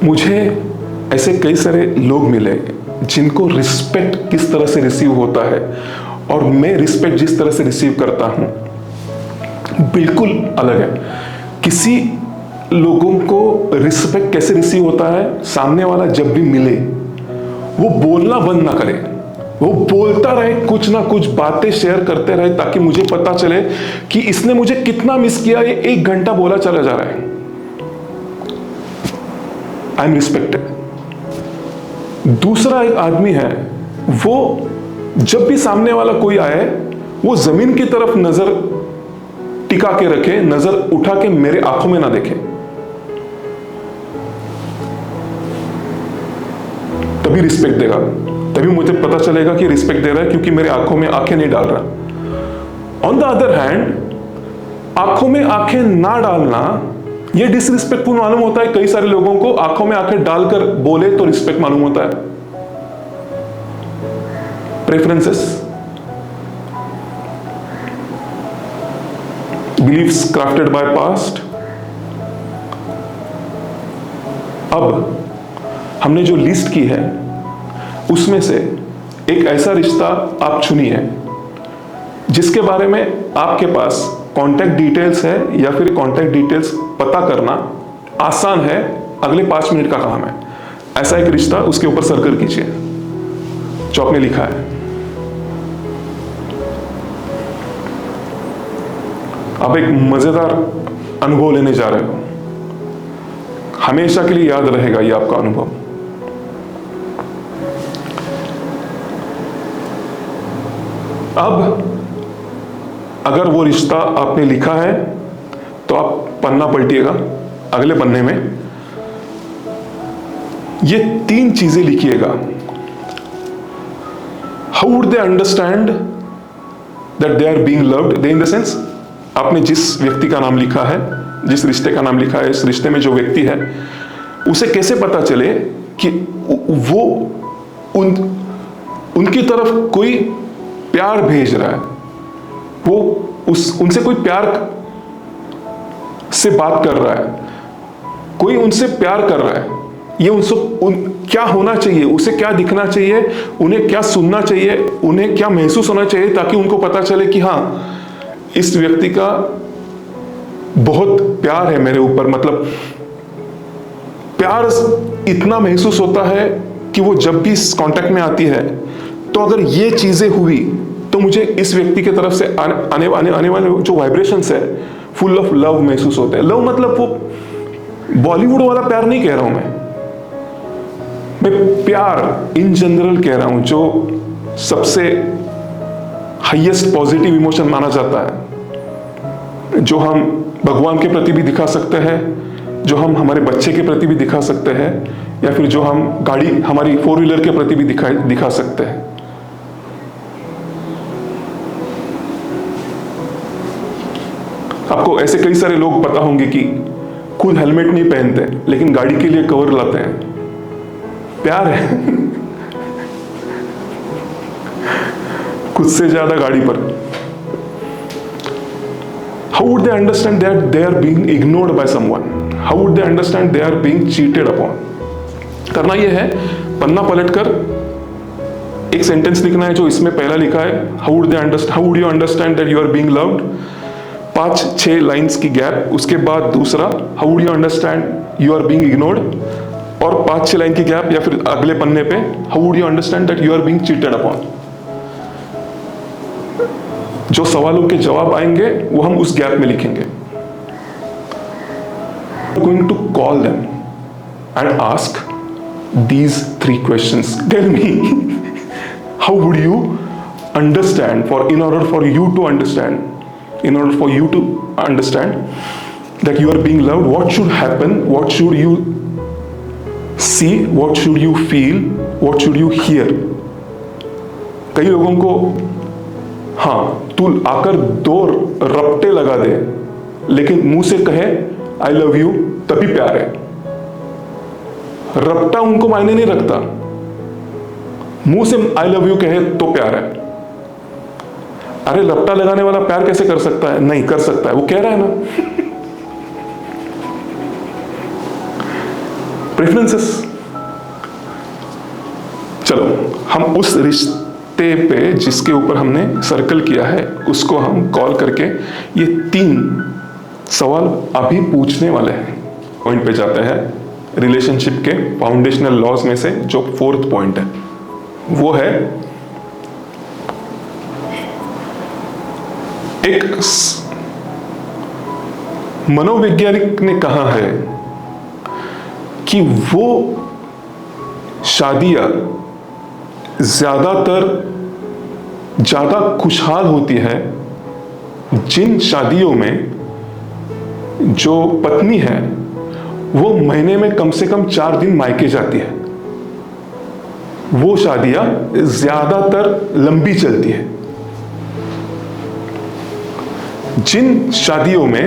मुझे ऐसे कई सारे लोग मिले जिनको रिस्पेक्ट किस तरह से रिसीव होता है और मैं रिस्पेक्ट जिस तरह से रिसीव करता हूं बिल्कुल अलग है। किसी लोगों को रिस्पेक्ट कैसे रिसीव होता है, सामने वाला जब भी मिले वो बोलना बंद ना करे, वो बोलता रहे, कुछ ना कुछ बातें शेयर करते रहे ताकि मुझे पता चले कि इसने मुझे कितना मिस किया। ये 1 घंटा बोला चला जा रहा है। I am respected. दूसरा एक आदमी है, वो जब भी सामने वाला कोई आए वो जमीन की तरफ नजर टिका के रखे, नजर उठा के मेरे आंखों में ना देखे, तभी रिस्पेक्ट देगा, तभी मुझे पता चलेगा कि रिस्पेक्ट दे रहा है, क्योंकि मेरे आंखों में आंखें नहीं डाल रहा। ऑन द अदर हैंड, आंखों में आंखें ना डालना ये डिसरिस्पेक्टफुल मालूम होता है। कई सारे लोगों को आंखों में आंखें डालकर बोले तो रिस्पेक्ट मालूम होता है। Preferences, beliefs crafted by past. अब हमने जो लिस्ट की है उसमें से एक ऐसा रिश्ता आप चुनिए जिसके बारे में आपके पास कांटेक्ट डिटेल्स है या फिर कांटेक्ट डिटेल्स पता करना आसान है, अगले 5 मिनट का काम है। ऐसा एक रिश्ता, उसके ऊपर सर्कल कीजिए जो आपने लिखा है। आप एक मजेदार अनुभव लेने जा रहे हो, हमेशा के लिए याद रहेगा ये आपका अनुभव। अब अगर वो रिश्ता आपने लिखा है तो आप पन्ना पलटिएगा, अगले पन्ने में ये 3 चीजें लिखिएगा। How would they understand that they are being loved? They in the sense, आपने जिस व्यक्ति का नाम लिखा है, जिस रिश्ते का नाम लिखा है, इस रिश्ते में जो व्यक्ति है उसे कैसे पता चले कि वो उनकी तरफ कोई प्यार भेज रहा है, वो उनसे कोई प्यार से बात कर रहा है, कोई उनसे प्यार कर रहा है। ये क्या होना चाहिए, उसे क्या दिखना चाहिए, उन्हें क्या सुनना चाहिए, उन्हें क्या महसूस होना चाहिए, ताकि उनको पता चले कि हाँ, इस व्यक्ति का बहुत प्यार है मेरे ऊपर। मतलब प्यार इतना महसूस होता है कि वो जब भी इस कांटेक्ट में आती है तो अगर ये चीजें हुई तो मुझे इस व्यक्ति की तरफ से आने वाले जो वाइब्रेशंस है फुल ऑफ लव महसूस होते हैं। लव मतलब वो बॉलीवुड वाला प्यार नहीं कह रहा हूं मैं प्यार इन जनरल कह रहा हूं, जो सबसे हाईएस्ट पॉजिटिव इमोशन माना जाता है, जो हम भगवान के प्रति भी दिखा सकते हैं, जो हम हमारे बच्चे के प्रति भी दिखा सकते हैं, या फिर जो हम हमारी 4 व्हीलर के प्रति भी दिखा सकते हैं। आपको ऐसे कई सारे लोग पता होंगे कि खुद हेलमेट नहीं पहनते लेकिन गाड़ी के लिए कवर लाते हैं। प्यार है खुद से ज्यादा गाड़ी पर। How would they understand that they are being ignored by someone? How would they understand they are being cheated upon? करना यह है, पन्ना पलटकर एक सेंटेंस लिखना है जो इसमें पहला लिखा है, How would you understand that you are being loved? 5-6 lines की गैप, उसके बाद दूसरा How would you understand you are being ignored? और 5-6 लाइन की गैप, या फिर अगले पन्ने पे How would you understand that you are being cheated upon? जो सवालों के जवाब आएंगे वो हम उस गैप में लिखेंगे। Going to call them and ask these 3 questions. Tell me, how would you understand, in order for you to understand that you are being loved, what should happen, what should you see what should you feel, what should you here. कई लोगों को हाँ तू आकर 2 रपटे लगा दे, लेकिन मुंह से कहे आई लव यू तभी प्यार है। रपटा उनको मायने नहीं रखता, मुंह से आई लव यू कहे तो प्यार है। अरे रपटा लगाने वाला प्यार कैसे कर सकता है? नहीं कर सकता है, वो कह रहा है ना। प्रेफरेंसेस। चलो हम उस रिश्ते पे जिसके ऊपर हमने सर्कल किया है उसको हम कॉल करके ये 3 सवाल अभी पूछने वाले हैं। पॉइंट पे जाते हैं, रिलेशनशिप के फाउंडेशनल लॉज में से जो 4th पॉइंट है वो है, एक मनोवैज्ञानिक ने कहा है कि वो शादियां ज्यादा खुशहाल होती है जिन शादियों में जो पत्नी है वो महीने में कम से कम 4 दिन मायके जाती है। वो शादियां ज्यादातर लंबी चलती है। जिन शादियों में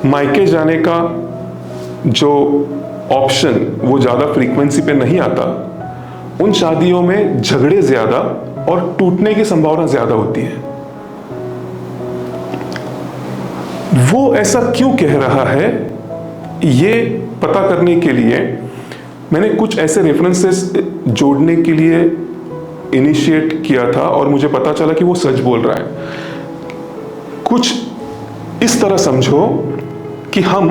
मायके जाने का जो ऑप्शन वो ज्यादा फ्रीक्वेंसी पे नहीं आता, उन शादियों में झगड़े ज्यादा और टूटने की संभावना ज्यादा होती है। वो ऐसा क्यों कह रहा है, ये पता करने के लिए मैंने कुछ ऐसे रेफरेंसेस जोड़ने के लिए इनिशिएट किया था और मुझे पता चला कि वो सच बोल रहा है। कुछ इस तरह समझो कि हम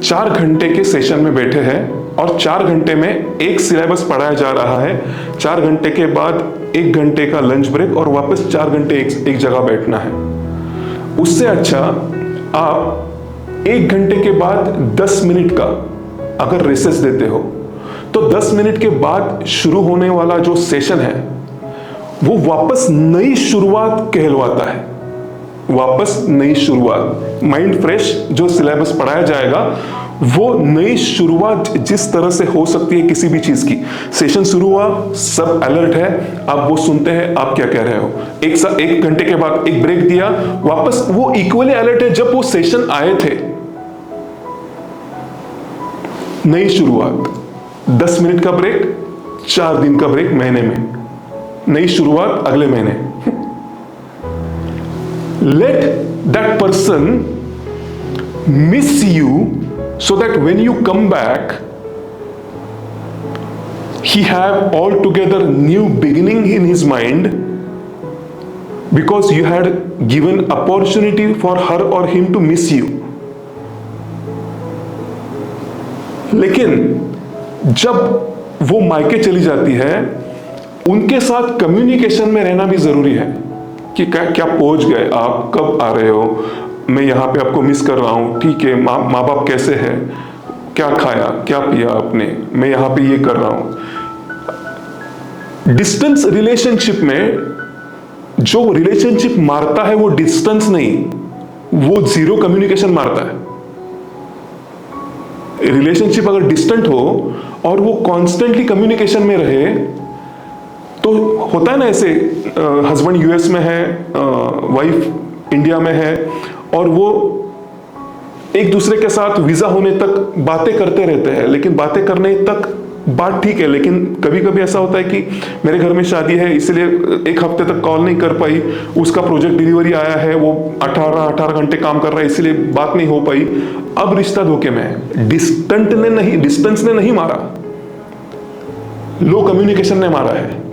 4 घंटे के सेशन में बैठे हैं और 4 घंटे में एक सिलेबस पढ़ाया जा रहा है। 4 घंटे के बाद 1 घंटे का लंच ब्रेक और वापस 4 घंटे एक जगह बैठना है। उससे अच्छा आप 1 घंटे के बाद 10 मिनट का अगर रेसेस देते हो तो 10 मिनट के बाद शुरू होने वाला जो सेशन है वो वापस नई शुरुआत कहलवाता है। वापस नई शुरुआत, माइंड फ्रेश। जो सिलेबस पढ़ाया जाएगा वो नई शुरुआत जिस तरह से हो सकती है किसी भी चीज की। सेशन शुरू हुआ, सब अलर्ट है, आप वो सुनते हैं आप क्या कह रहे हो। 1 घंटे के बाद एक ब्रेक दिया, वापस वो इक्वली अलर्ट है जब वो सेशन आए थे। नई शुरुआत, 10 मिनट का ब्रेक, 4 दिन का ब्रेक महीने में, नई शुरुआत अगले महीने। Let that person miss you so that when you come back he have altogether new beginning in his mind because you had given opportunity for her or him to miss you। लेकिन जब वो मायके चली जाती है उनके साथ communication में रहना भी जरूरी है कि क्या पहुंच गए आप, कब आ रहे हो, मैं यहाँ पे आपको मिस कर रहा हूँ, ठीक है, माँ बाप कैसे हैं, क्या खाया क्या पिया आपने, मैं यहाँ पे ये कर रहा हूँ। डिस्टेंस रिलेशनशिप में जो रिलेशनशिप मारता है वो डिस्टेंस नहीं, वो 0 कम्युनिकेशन मारता है। रिलेशनशिप अगर डिस्टेंट हो और वो कॉन्स्टेंटली कम्युनिकेशन में रहे तो होता है ना, ऐसे हस्बैंड यूएस में है, वाइफ इंडिया में है और वो एक दूसरे के साथ वीजा होने तक बातें करते रहते हैं, लेकिन बातें करने तक बात ठीक है, लेकिन कभी कभी ऐसा होता है कि मेरे घर में शादी है इसलिए 1 हफ्ते तक कॉल नहीं कर पाई, उसका प्रोजेक्ट डिलीवरी आया है, वो 18 घंटे काम कर रहा है इसलिए बात नहीं हो पाई। अब रिश्ता धोखे में है। डिस्टेंस ने नहीं मारा, लो कम्युनिकेशन ने मारा है।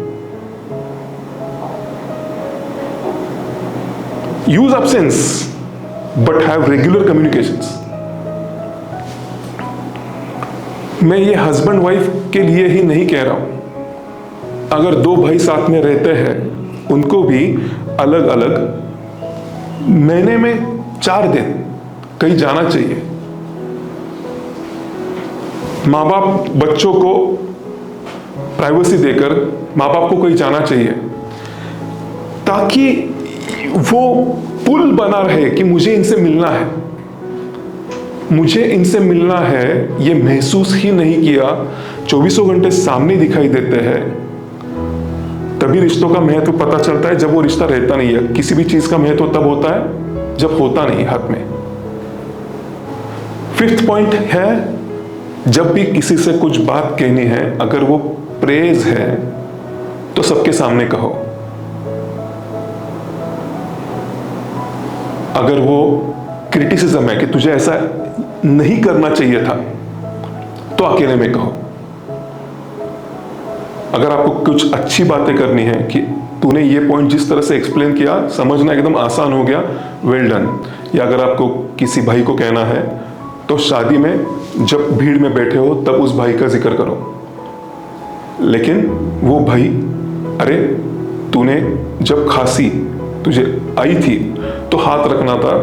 Use absence but have regular communications। मैं ये हस्बैंड वाइफ के लिए ही नहीं कह रहा हूं, अगर 2 भाई साथ में रहते हैं उनको भी अलग अलग महीने में 4 दिन कहीं जाना चाहिए। माँ बाप बच्चों को प्राइवेसी देकर माँ बाप को कहीं जाना चाहिए ताकि वो पुल बना रहे कि मुझे इनसे मिलना है। मुझे इनसे मिलना है ये महसूस ही नहीं किया, 24 घंटे सामने दिखाई देते हैं, तभी रिश्तों का महत्व पता चलता है जब वो रिश्ता रहता नहीं है। किसी भी चीज का महत्व तब होता है जब होता नहीं हाथ में। 5th पॉइंट है, जब भी किसी से कुछ बात कहनी है, अगर वो प्रेज है तो सबके सामने कहो। अगर वो क्रिटिसिज्म है कि तुझे ऐसा नहीं करना चाहिए था, तो अकेले में कहो। अगर आपको कुछ अच्छी बातें करनी है कि तूने ये पॉइंट जिस तरह से एक्सप्लेन किया, समझना एकदम आसान हो गया, वेल डन। या अगर आपको किसी भाई को कहना है, तो शादी में जब भीड़ में बैठे हो तब उस भाई का जिक्र करो। लेकिन वो भाई, अरे तूने जब खांसी तुझे आई थी तो हाथ रखना था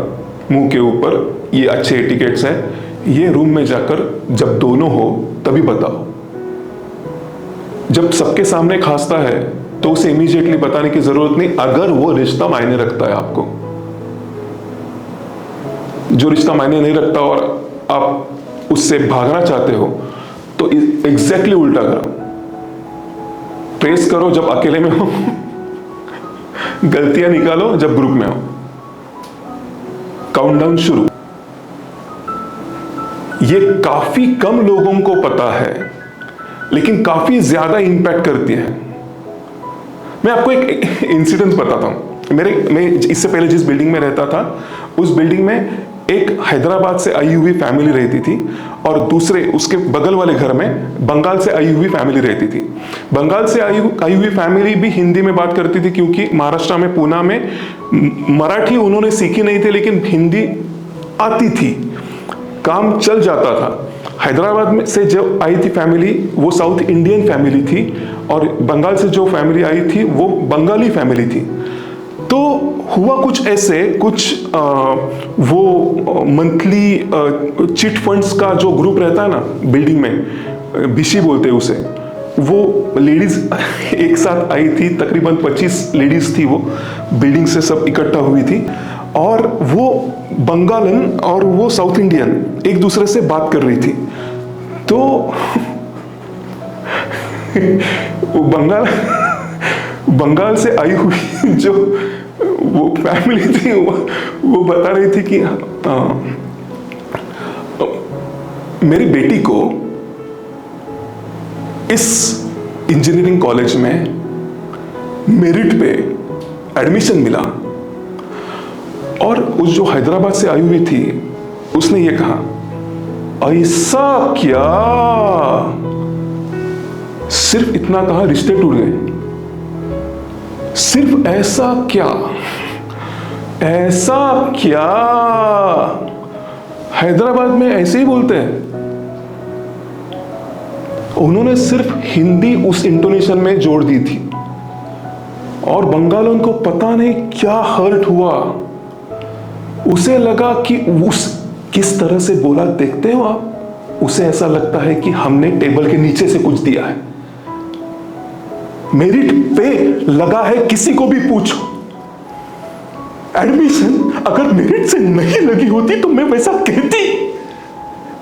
मुंह के ऊपर, ये अच्छे एटिकेट्स हैं, ये रूम में जाकर जब दोनों हो तभी बताओ। जब सबके सामने खांसता है तो उसे इमीडिएटली बताने की जरूरत नहीं, अगर वो रिश्ता मायने रखता है आपको। जो रिश्ता मायने नहीं रखता और आप उससे भागना चाहते हो, तो एग्जैक्टली उल्टा करो। प्रेस करो जब अकेले में हो, गलतियां निकालो जब ग्रुप में हो। काउंटडाउन शुरू। ये काफी कम लोगों को पता है, लेकिन काफी ज्यादा इंपैक्ट करती है। मैं आपको एक इंसिडेंट बताता हूं। मैं इससे पहले जिस बिल्डिंग में रहता था, उस बिल्डिंग में एक हैदराबाद से आई हुई फैमिली रहती थी, और दूसरे उसके बगल वाले घर में बंगाल से आई हुई फैमिली रहती थी। बंगाल से आई हुई फैमिली भी हिंदी में बात करती थी, क्योंकि महाराष्ट्र में पूना में मराठी उन्होंने सीखी नहीं थी, लेकिन हिंदी आती थी, काम चल जाता था। हैदराबाद में से जो आई थी फैमिली, वो साउथ इंडियन फैमिली थी, और बंगाल से जो फैमिली आई थी वो बंगाली फैमिली थी। तो हुआ कुछ ऐसे, कुछ वो मंथली चिट फंड्स का जो ग्रुप रहता है ना बिल्डिंग में, बीसी बोलते हैं उसे, वो लेडीज एक साथ आई थी, तकरीबन 25 लेडीज थी, वो बिल्डिंग से सब इकट्ठा हुई थी, और वो बंगालन और वो साउथ इंडियन एक दूसरे से बात कर रही थी। तो वो बंगाल से आई हुई जो वो फैमिली थी, वो बता रही थी कि मेरी बेटी को इस इंजीनियरिंग कॉलेज में मेरिट पे एडमिशन मिला, और उस जो हैदराबाद से आई हुई थी उसने ये कहा, ऐसा क्या? सिर्फ इतना कहा, रिश्ते टूट गए। सिर्फ ऐसा क्या? ऐसा क्या? हैदराबाद में ऐसे ही बोलते हैं। उन्होंने सिर्फ हिंदी उस इंटोनेशन में जोड़ दी थी, और बंगालों को पता नहीं क्या हर्ट हुआ। उसे लगा कि उस किस तरह से बोला, देखते हो आप, उसे ऐसा लगता है कि हमने टेबल के नीचे से कुछ दिया है। मेरिट पे लगा है, किसी को भी पूछो। एडमिशन अगर मेरिट से नहीं लगी होती तो मैं वैसा कहती,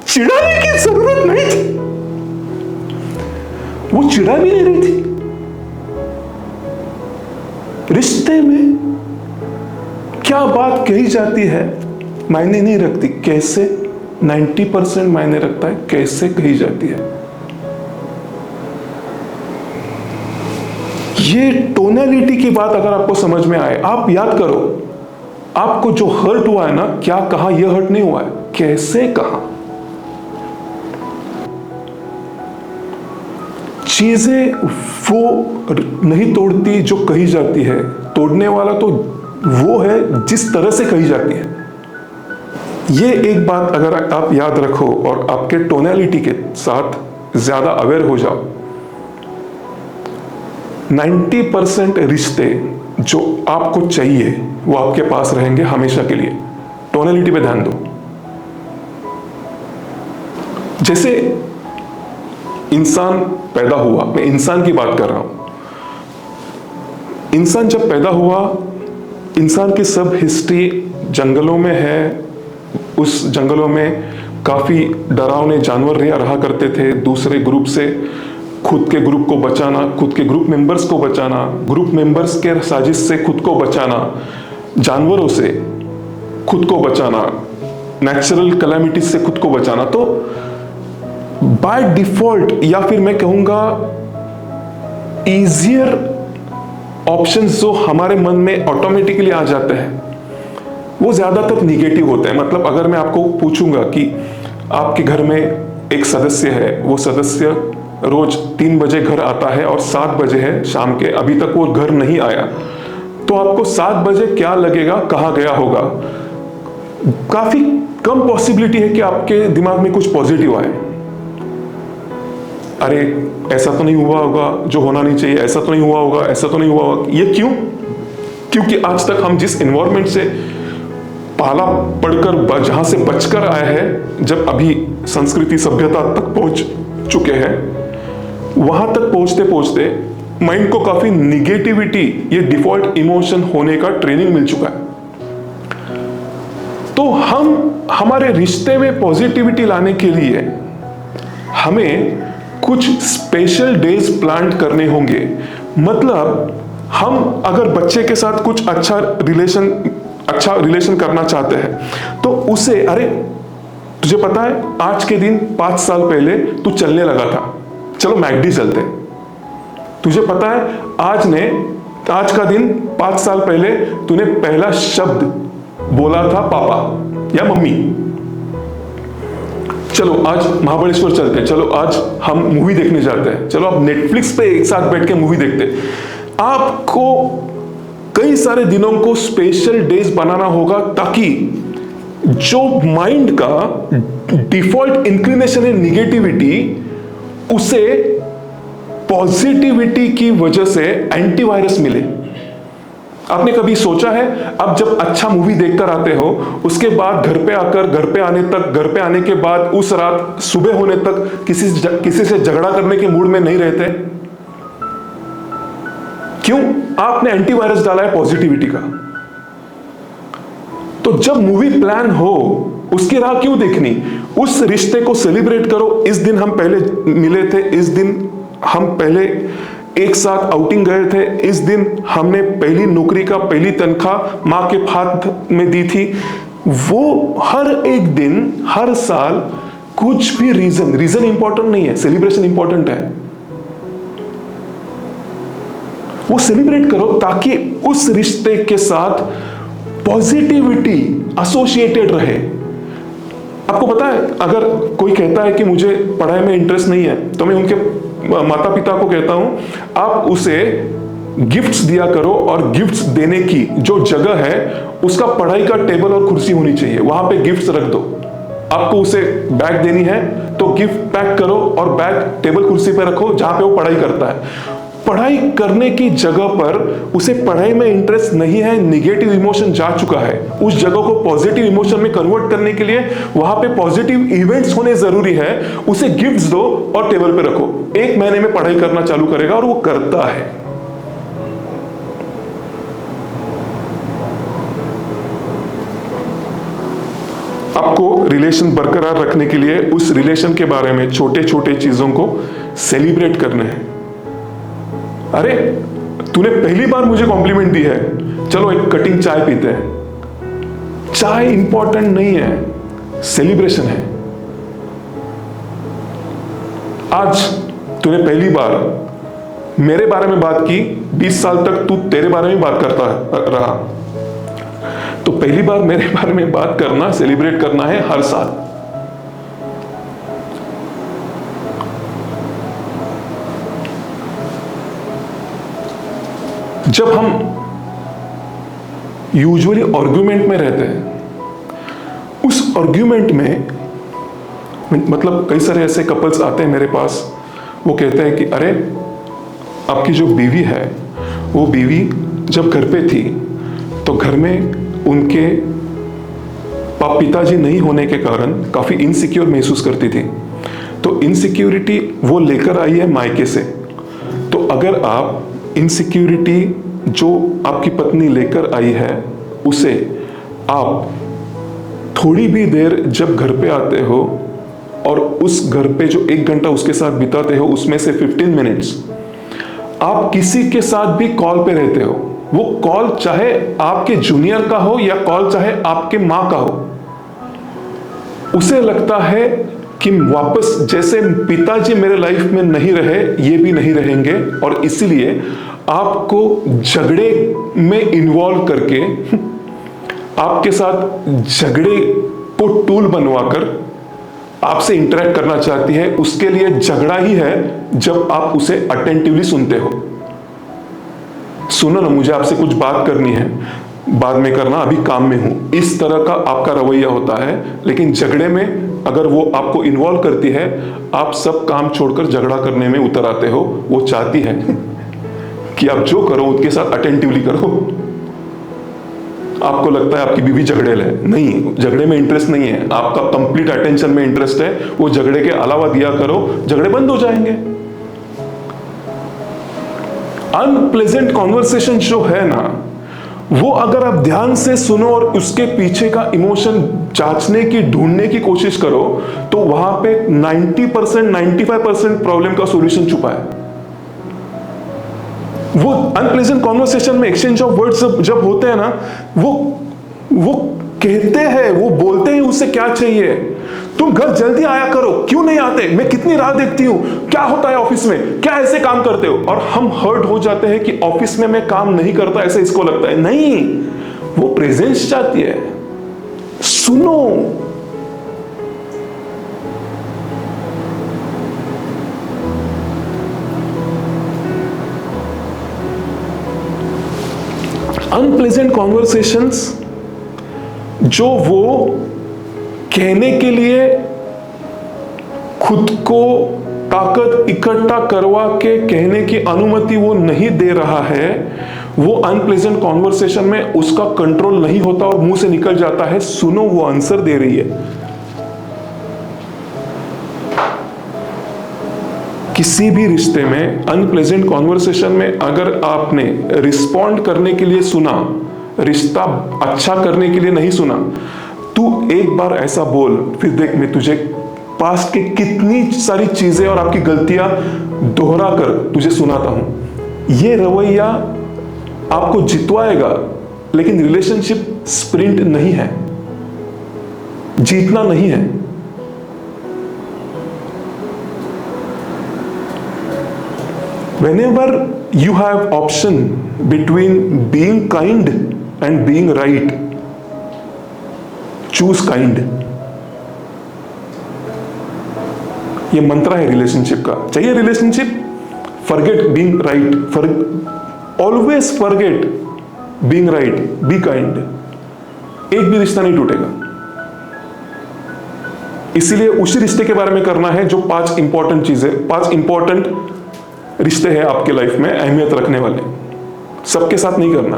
चिढ़ाने की जरूरत नहीं थी। वो चिढ़ा भी नहीं रही थी। रिश्ते में क्या बात कही जाती है मायने नहीं रखती, कैसे 90% मायने रखता है कैसे कही जाती है। ये टोनैलिटी की बात अगर आपको समझ में आए, आप याद करो, आपको जो हर्ट हुआ है ना, क्या कहा, यह हर्ट नहीं हुआ है, कैसे कहा। चीजें वो नहीं तोड़ती जो कही जाती है, तोड़ने वाला तो वो है जिस तरह से कही जाती है। ये एक बात अगर आप याद रखो और आपके टोनैलिटी के साथ ज्यादा अवेयर हो जाओ, 90% रिश्ते जो आपको चाहिए वो आपके पास रहेंगे हमेशा के लिए। टोनैलिटी पे ध्यान दो। जैसे इंसान पैदा हुआ, मैं इंसान की बात कर रहा हूं। इंसान जब पैदा हुआ, इंसान की सब हिस्ट्री जंगलों में है, उस जंगलों में काफ़ी डरावने जानवर रहा करते थे। दूसरे ग्रुप से खुद के ग्रुप को बचाना, खुद के ग्रुप मेंबर्स को बचाना, ग्रुप मेंबर्स के साजिश से खुद को बचाना, जानवरों से खुद को बचाना, नेचुरल कैलामिटीज से खुद को बचाना। तो बाय डिफॉल्ट, या फिर मैं कहूंगा इजियर ऑप्शंस जो हमारे मन में ऑटोमेटिकली आ जाते हैं, वो ज्यादातर निगेटिव होते हैं। मतलब अगर मैं आपको पूछूंगा कि आपके घर में एक सदस्य है, वो सदस्य रोज 3 बजे घर आता है और 7 बजे है शाम के, अभी तक वो घर नहीं आया, तो आपको 7 बजे क्या लगेगा, कहाँ गया होगा? काफी कम पॉसिबिलिटी है कि आपके दिमाग में कुछ पॉजिटिव आए। अरे ऐसा तो नहीं हुआ होगा जो होना नहीं चाहिए, ऐसा तो नहीं हुआ होगा, ऐसा तो नहीं हुआ होगा। ये क्यों? क्योंकि आज तक हम जिस एनवायरनमेंट से पाला पढ़कर, जहां से बचकर आए हैं, जब अभी संस्कृति सभ्यता तक पहुंच चुके हैं, वहां तक पहुंचते पहुंचते माइंड को काफी निगेटिविटी, ये डिफॉल्ट इमोशन होने का ट्रेनिंग मिल चुका है। तो हम हमारे रिश्ते में पॉजिटिविटी लाने के लिए हमें कुछ स्पेशल डेज प्लान करने होंगे। मतलब हम अगर बच्चे के साथ कुछ अच्छा रिलेशन करना चाहते हैं, तो उसे, अरे तुझे पता है आज के दिन 5 साल पहले तू चलने लगा था, चलो मैकडी चलते। तुझे पता है आज का दिन 5 साल पहले तूने पहला शब्द बोला था पापा या मम्मी, चलो आज महाबलेश्वर चलते हैं, चलो आज हम मूवी देखने जाते हैं, चलो आप नेटफ्लिक्स पे एक साथ बैठ के मूवी देखते हैं। आपको कई सारे दिनों को स्पेशल डेज बनाना होगा, ताकि जो माइंड का डिफॉल्ट इंक्लिनेशन है निगेटिविटी, उसे पॉजिटिविटी की वजह से एंटीवायरस मिले। आपने कभी सोचा है, अब जब अच्छा मूवी देखकर आते हो, उसके बाद घर पे आने के बाद उस रात सुबह होने तक किसी से झगड़ा करने के मूड में नहीं रहते? क्यों? आपने एंटीवायरस डाला है पॉजिटिविटी का। तो जब मूवी प्लान हो, उसकी राह क्यों देखनी? उस रिश्ते को सेलिब्रेट करो। इस दिन हम पहले मिले थे, इस दिन हम पहले एक साथ आउटिंग गए थे, इस दिन हमने पहली नौकरी का पहली तनख्वाह मां के हाथ में दी थी। वो हर एक दिन, हर साल, कुछ भी रीजन इंपॉर्टेंट नहीं है, सेलिब्रेशन इंपॉर्टेंट है। वो सेलिब्रेट करो ताकि उस रिश्ते के साथ पॉजिटिविटी एसोसिएटेड रहे। आपको पता है, अगर कोई कहता है कि मुझे पढ़ाई में इंटरेस्ट नहीं है, तो मैं उनके माता पिता को कहता हूं, आप उसे गिफ्ट्स दिया करो, और गिफ्ट्स देने की जो जगह है, उसका पढ़ाई का टेबल और कुर्सी होनी चाहिए, वहां पे गिफ्ट्स रख दो। आपको उसे बैग देनी है तो गिफ्ट पैक करो और बैग टेबल कुर्सी पे रखो जहां पे वो पढ़ाई करता है। पढ़ाई करने की जगह पर उसे पढ़ाई में इंटरेस्ट नहीं है, निगेटिव इमोशन जा चुका है, उस जगह को पॉजिटिव इमोशन में कन्वर्ट करने के लिए वहां पे पॉजिटिव इवेंट्स होने जरूरी है। उसे गिफ्ट्स दो और टेबल पे रखो, 1 महीने में पढ़ाई करना चालू करेगा, और वो करता है। आपको रिलेशन बरकरार रखने के लिए उस रिलेशन के बारे में छोटे छोटे चीजों को सेलिब्रेट करने हैं। अरे तूने पहली बार मुझे कॉम्प्लीमेंट दी है, चलो एक कटिंग चाय पीते हैं। चाय इंपॉर्टेंट नहीं है, सेलिब्रेशन है। आज तूने पहली बार मेरे बारे में बात की, 20 साल तक तू तेरे बारे में बात करता रहा, तो पहली बार मेरे बारे में बात करना, सेलिब्रेट करना है हर साल। जब हम यूजुअली आर्ग्यूमेंट में रहते हैं, उस आर्ग्यूमेंट में मतलब कई सारे ऐसे कपल्स आते हैं मेरे पास, वो कहते हैं कि अरे आपकी जो बीवी है, वो बीवी जब घर पे थी तो घर में उनके पिताजी नहीं होने के कारण काफ़ी इनसिक्योर महसूस करती थी, तो इनसिक्योरिटी वो लेकर आई है मायके से। तो अगर आप इनसिक्योरिटी जो आपकी पत्नी लेकर आई है, उसे आप थोड़ी भी देर जब घर पे आते हो और उस घर पे जो 1 घंटा उसके साथ बिताते हो, उसमें से 15 मिनट्स आप किसी के साथ भी कॉल पे रहते हो, वो कॉल चाहे आपके जूनियर का हो या कॉल चाहे आपके माँ का हो, उसे लगता है कि वापस जैसे पिताजी मेरे लाइफ में नहीं रहे, ये भी नहीं रहेंगे, और इसीलिए आपको झगड़े में इन्वॉल्व करके आपके साथ झगड़े को टूल बनवाकर आपसे इंटरेक्ट करना चाहती है। उसके लिए झगड़ा ही है जब आप उसे अटेंटिवली सुनते हो। सुनो ना, मुझे आपसे कुछ बात करनी है, बाद में करना, अभी काम में हूं, इस तरह का आपका रवैया होता है। लेकिन झगड़े में अगर वो आपको इन्वॉल्व करती है, आप सब काम छोड़कर झगड़ा करने में उतर आते हो। वो चाहती है कि आप जो करो उसके साथ अटेंटिवली करो। आपको लगता है आपकी बीवी झगड़ेल है, नहीं, झगड़े में इंटरेस्ट नहीं है, आपका कंप्लीट अटेंशन में इंटरेस्ट है। वो झगड़े के अलावा दिया करो, झगड़े बंद हो जाएंगे। अनप्लेजेंट कॉन्वर्सेशन जो है ना, वो अगर आप ध्यान से सुनो और उसके पीछे का इमोशन जांचने की, ढूंढने की कोशिश करो, तो वहां पे 90% 95% प्रॉब्लम का सॉल्यूशन छुपा है। वो अनप्लेजेंट कॉन्वर्सेशन में एक्सचेंज ऑफ वर्ड्स जब होते हैं ना, वो कहते हैं, वो बोलते हैं उससे क्या चाहिए, तुम घर जल्दी आया करो, क्यों नहीं आते, मैं कितनी राह देखती हूं, क्या होता है ऑफिस में, क्या ऐसे काम करते हो। और हम हर्ट हो जाते हैं कि ऑफिस में मैं काम नहीं करता, ऐसे इसको लगता है। नहीं, वो प्रेजेंस चाहती है। सुनो, अनप्लेजेंट कॉन्वर्सेशंस जो वो कहने के लिए खुद को ताकत इकट्ठा करवा के कहने की अनुमति वो नहीं दे रहा है, वो अनप्लेजेंट कॉन्वर्सेशन में उसका कंट्रोल नहीं होता और मुंह से निकल जाता है। सुनो, वो आंसर दे रही है। किसी भी रिश्ते में अनप्लेजेंट कॉन्वर्सेशन में अगर आपने रिस्पॉन्ड करने के लिए सुना, रिश्ता अच्छा करने के लिए नहीं सुना, तू एक बार ऐसा बोल, फिर देख मैं तुझे पास्ट के कितनी सारी चीजें और आपकी गलतियां दोहरा कर तुझे सुनाता हूं। ये रवैया आपको जितवाएगा, लेकिन रिलेशनशिप स्प्रिंट नहीं है, जीतना नहीं है। Whenever you have option between being kind and being right, choose kind. ये मंत्र है रिलेशनशिप का। चाहिए relationship, forget being right, always forget being right, be kind. एक भी रिश्ता नहीं टूटेगा। इसीलिए उसी रिश्ते के बारे में करना है जो 5 इंपॉर्टेंट चीजें, 5 इंपॉर्टेंट रिश्ते हैं आपके लाइफ में अहमियत रखने वाले। सबके साथ नहीं करना।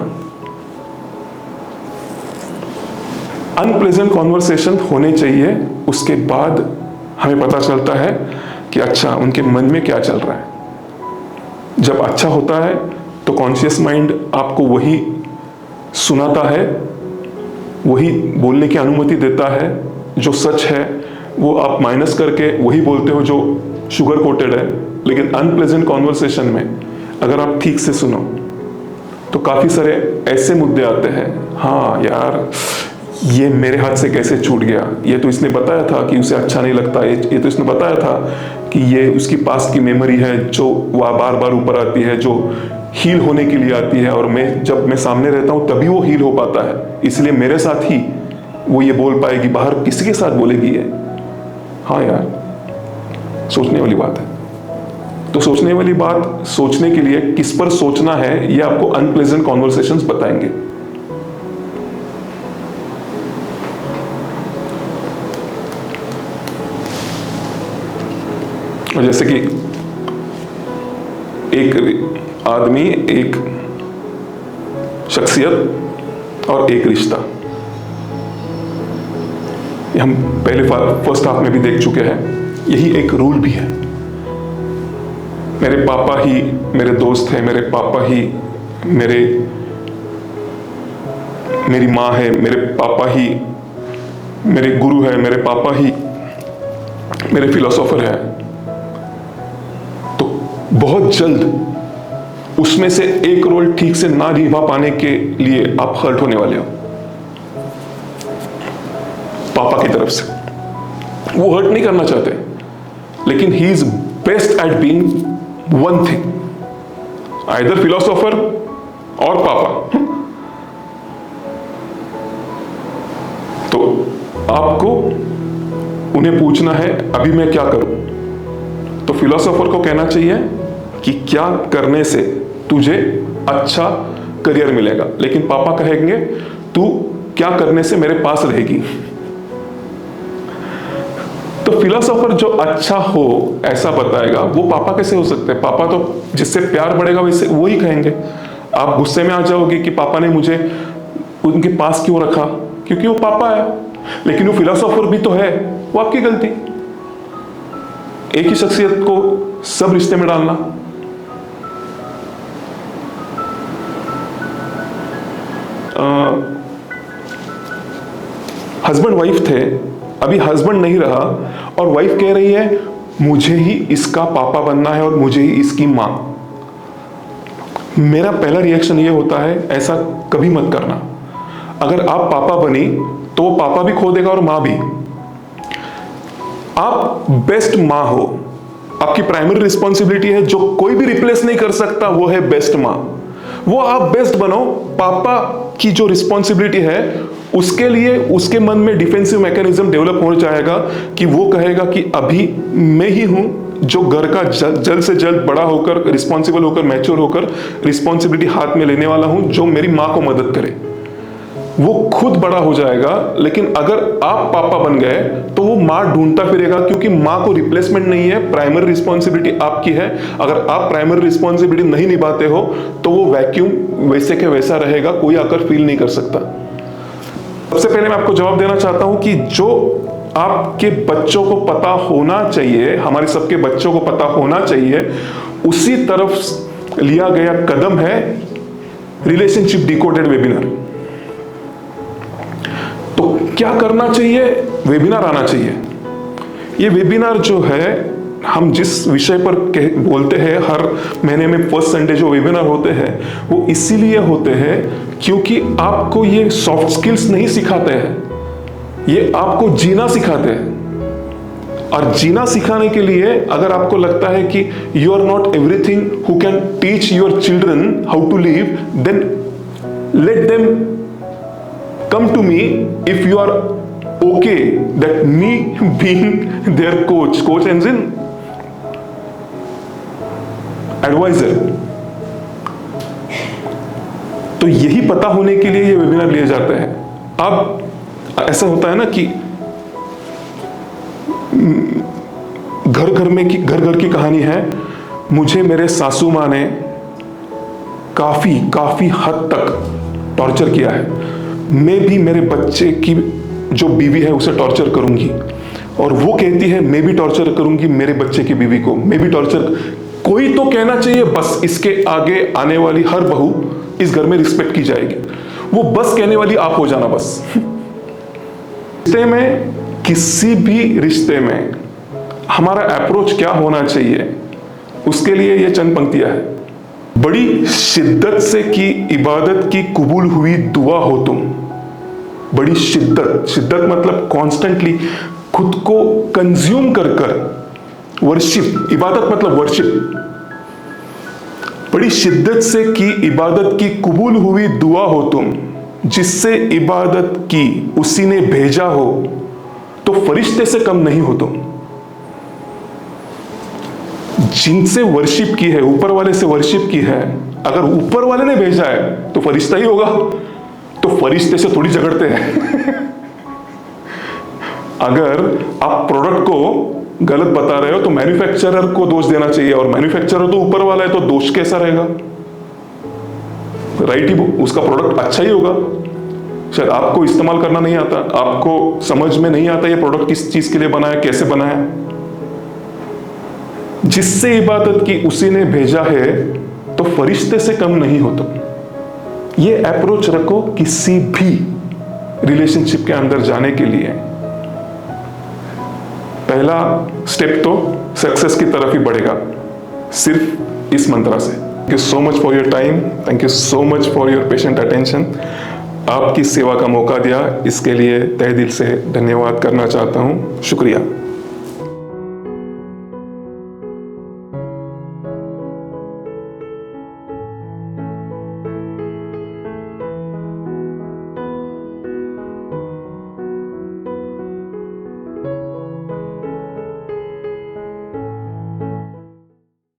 अनप्लेजेंट कॉन्वर्सेशन होने चाहिए, उसके बाद हमें पता चलता है कि अच्छा उनके मन में क्या चल रहा है। जब अच्छा होता है तो कॉन्शियस माइंड आपको वही सुनाता है, वही बोलने की अनुमति देता है। जो सच है वो आप माइनस करके वही बोलते हो जो शुगर कोटेड है। लेकिन अनप्लेजेंट कॉन्वर्सेशन में अगर आप ठीक से सुनो तो काफी सारे ऐसे मुद्दे आते हैं, हाँ यार ये मेरे हाथ से कैसे छूट गया, ये तो इसने बताया था कि उसे अच्छा नहीं लगता, ये तो इसने बताया था कि ये उसकी पास्ट की मेमोरी है जो वह बार बार ऊपर आती है, जो हील होने के लिए आती है, और मैं जब मैं सामने रहता हूँ तभी वो हील हो पाता है, इसलिए मेरे साथ ही वो ये बोल पाएगी, बाहर किसी के साथ बोलेगी ये। हाँ यार, सोचने वाली बात है। तो सोचने वाली बात सोचने के लिए किस पर सोचना है, ये आपको अनप्लेजेंट कॉन्वर्सेशंस बताएंगे। और जैसे कि एक आदमी, एक शख्सियत और एक रिश्ता, ये हम पहले फर्स्ट हाफ में भी देख चुके हैं। यही एक रूल भी है। मेरे पापा ही मेरे दोस्त हैं, मेरे पापा ही मेरी माँ है, मेरे पापा ही मेरे गुरु है, मेरे पापा ही मेरे फिलोसोफर है, तो बहुत जल्द उसमें से एक रोल ठीक से ना निभा पाने के लिए आप हर्ट होने वाले हो पापा की तरफ से। वो हर्ट नहीं करना चाहते, लेकिन he is best at being one thing, either philosopher और पापा। तो आपको उन्हें पूछना है अभी मैं क्या करूं। तो फिलोसोफर को कहना चाहिए कि क्या करने से तुझे अच्छा करियर मिलेगा, लेकिन पापा कहेंगे तू क्या करने से मेरे पास रहेगी। तो फिलोसोफर जो अच्छा हो ऐसा बताएगा, वो पापा कैसे हो सकते हैं? पापा तो जिससे प्यार बढ़ेगा वैसे वो ही कहेंगे। आप गुस्से में आ जाओगे कि पापा ने मुझे उनके पास क्यों रखा, क्योंकि वो पापा है, लेकिन वो फिलोसोफर भी तो है, वो आपकी गलती। एक ही शख्सियत को सब रिश्ते में डालना। हस्बैंड वाइफ थे, अभी हस्बैंड नहीं रहा और वाइफ कह रही है मुझे ही इसका पापा बनना है और मुझे ही इसकी मां। मेरा पहला रिएक्शन ये होता है ऐसा कभी मत करना। अगर आप पापा बनी तो पापा भी खो देगा और मां भी। आप बेस्ट मां हो, आपकी प्राइमरी रिस्पॉन्सिबिलिटी है जो कोई भी रिप्लेस नहीं कर सकता, वो है बेस्ट मां। वो आप बेस्ट बनो। पापा की जो रिस्पॉन्सिबिलिटी है उसके लिए उसके मन में डिफेंसिव मैकेनिज्म डेवलप हो जाएगा कि वो कहेगा कि अभी मैं ही हूं जो घर का जल्द से जल्द बड़ा होकर, रिस्पॉन्सिबल होकर, मैच्योर होकर रिस्पॉन्सिबिलिटी हाथ में लेने वाला हूं, जो मेरी मां को मदद करे। वो खुद बड़ा हो जाएगा। लेकिन अगर आप पापा बन गए तो वो मां ढूंढता फिरेगा, क्योंकि मां को रिप्लेसमेंट नहीं है, प्राइमरी रिस्पॉन्सिबिलिटी आपकी है। अगर आप प्राइमरी रिस्पॉन्सिबिलिटी नहीं निभाते हो तो वो वैक्यूम वैसे के वैसा रहेगा, कोई आकर फील नहीं कर सकता। सबसे पहले मैं आपको जवाब देना चाहता हूं कि जो आपके बच्चों को पता होना चाहिए, हमारे सबके बच्चों को पता होना चाहिए, उसी तरफ लिया गया कदम है रिलेशनशिप डिकोडेड वेबिनार। तो क्या करना चाहिए? वेबिनार आना चाहिए। ये वेबिनार जो है, हम जिस विषय पर बोलते हैं, हर महीने में फर्स्ट संडे जो वेबिनार होते हैं, वो इसीलिए होते हैं क्योंकि आपको ये सॉफ्ट स्किल्स नहीं सिखाते हैं, ये आपको जीना सिखाते हैं। और जीना सिखाने के लिए अगर आपको लगता है कि you are not everything who can teach your children how to live, then let them come to me if you are okay that me being their coach ends in advisor। तो यही पता होने के लिए ये वेबिनार लिए जाते हैं। अब ऐसा होता है ना कि घर घर की कहानी है। मुझे मेरे सासू माँ ने काफी हद तक टॉर्चर किया है। मैं भी मेरे बच्चे की जो बीवी है उसे टॉर्चर करूंगी, और वो कहती है मैं भी टॉर्चर करूंगी मेरे बच्चे की बीवी को, मैं भी टॉर्चर। कोई तो कहना चाहिए बस, इसके आगे आने वाली हर बहू इस घर में रिस्पेक्ट की जाएगी। वो बस कहने वाली आप हो जाना बस। रिश्ते में, किसी भी रिश्ते में हमारा अप्रोच क्या होना चाहिए, उसके लिए ये चंद पंक्तियां हैं। बड़ी शिद्दत से की इबादत की कबूल हुई दुआ हो तुम। बड़ी शिद्दत मतलब कॉन्स्टेंटली खुद को कंज्यूम कर वर्शिप। इबादत मतलब वर्शिप। बड़ी शिद्दत से की इबादत की कबूल हुई दुआ हो तुम, जिससे इबादत की उसी ने भेजा हो, तो फरिश्ते से कम नहीं हो तुम। जिनसे वर्शिप की है, ऊपर वाले से वर्शिप की है, अगर ऊपर वाले ने भेजा है तो फरिश्ता ही होगा। तो फरिश्ते से थोड़ी झगड़ते हैं। अगर आप प्रोडक्ट को गलत बता रहे हो तो मैन्युफैक्चरर को दोष देना चाहिए, और मैन्युफैक्चरर तो ऊपर वाला है, तो दोष कैसा रहेगा? राइट ही, उसका प्रोडक्ट अच्छा ही होगा। शायद आपको इस्तेमाल करना नहीं आता, आपको समझ में नहीं आता ये प्रोडक्ट किस चीज के लिए बना है, कैसे बना है। जिससे इबादत की उसी ने भेजा है, तो फरिश्ते से कम नहीं हो तुम। ये अप्रोच रखो किसी भी रिलेशनशिप के अंदर जाने के लिए। पहला स्टेप तो सक्सेस की तरफ ही बढ़ेगा, सिर्फ इस मंत्रा से। Thank you so much for your time, thank you so much for your patient attention. आपकी सेवा का मौका दिया, इसके लिए तहे दिल से धन्यवाद करना चाहता हूँ। शुक्रिया।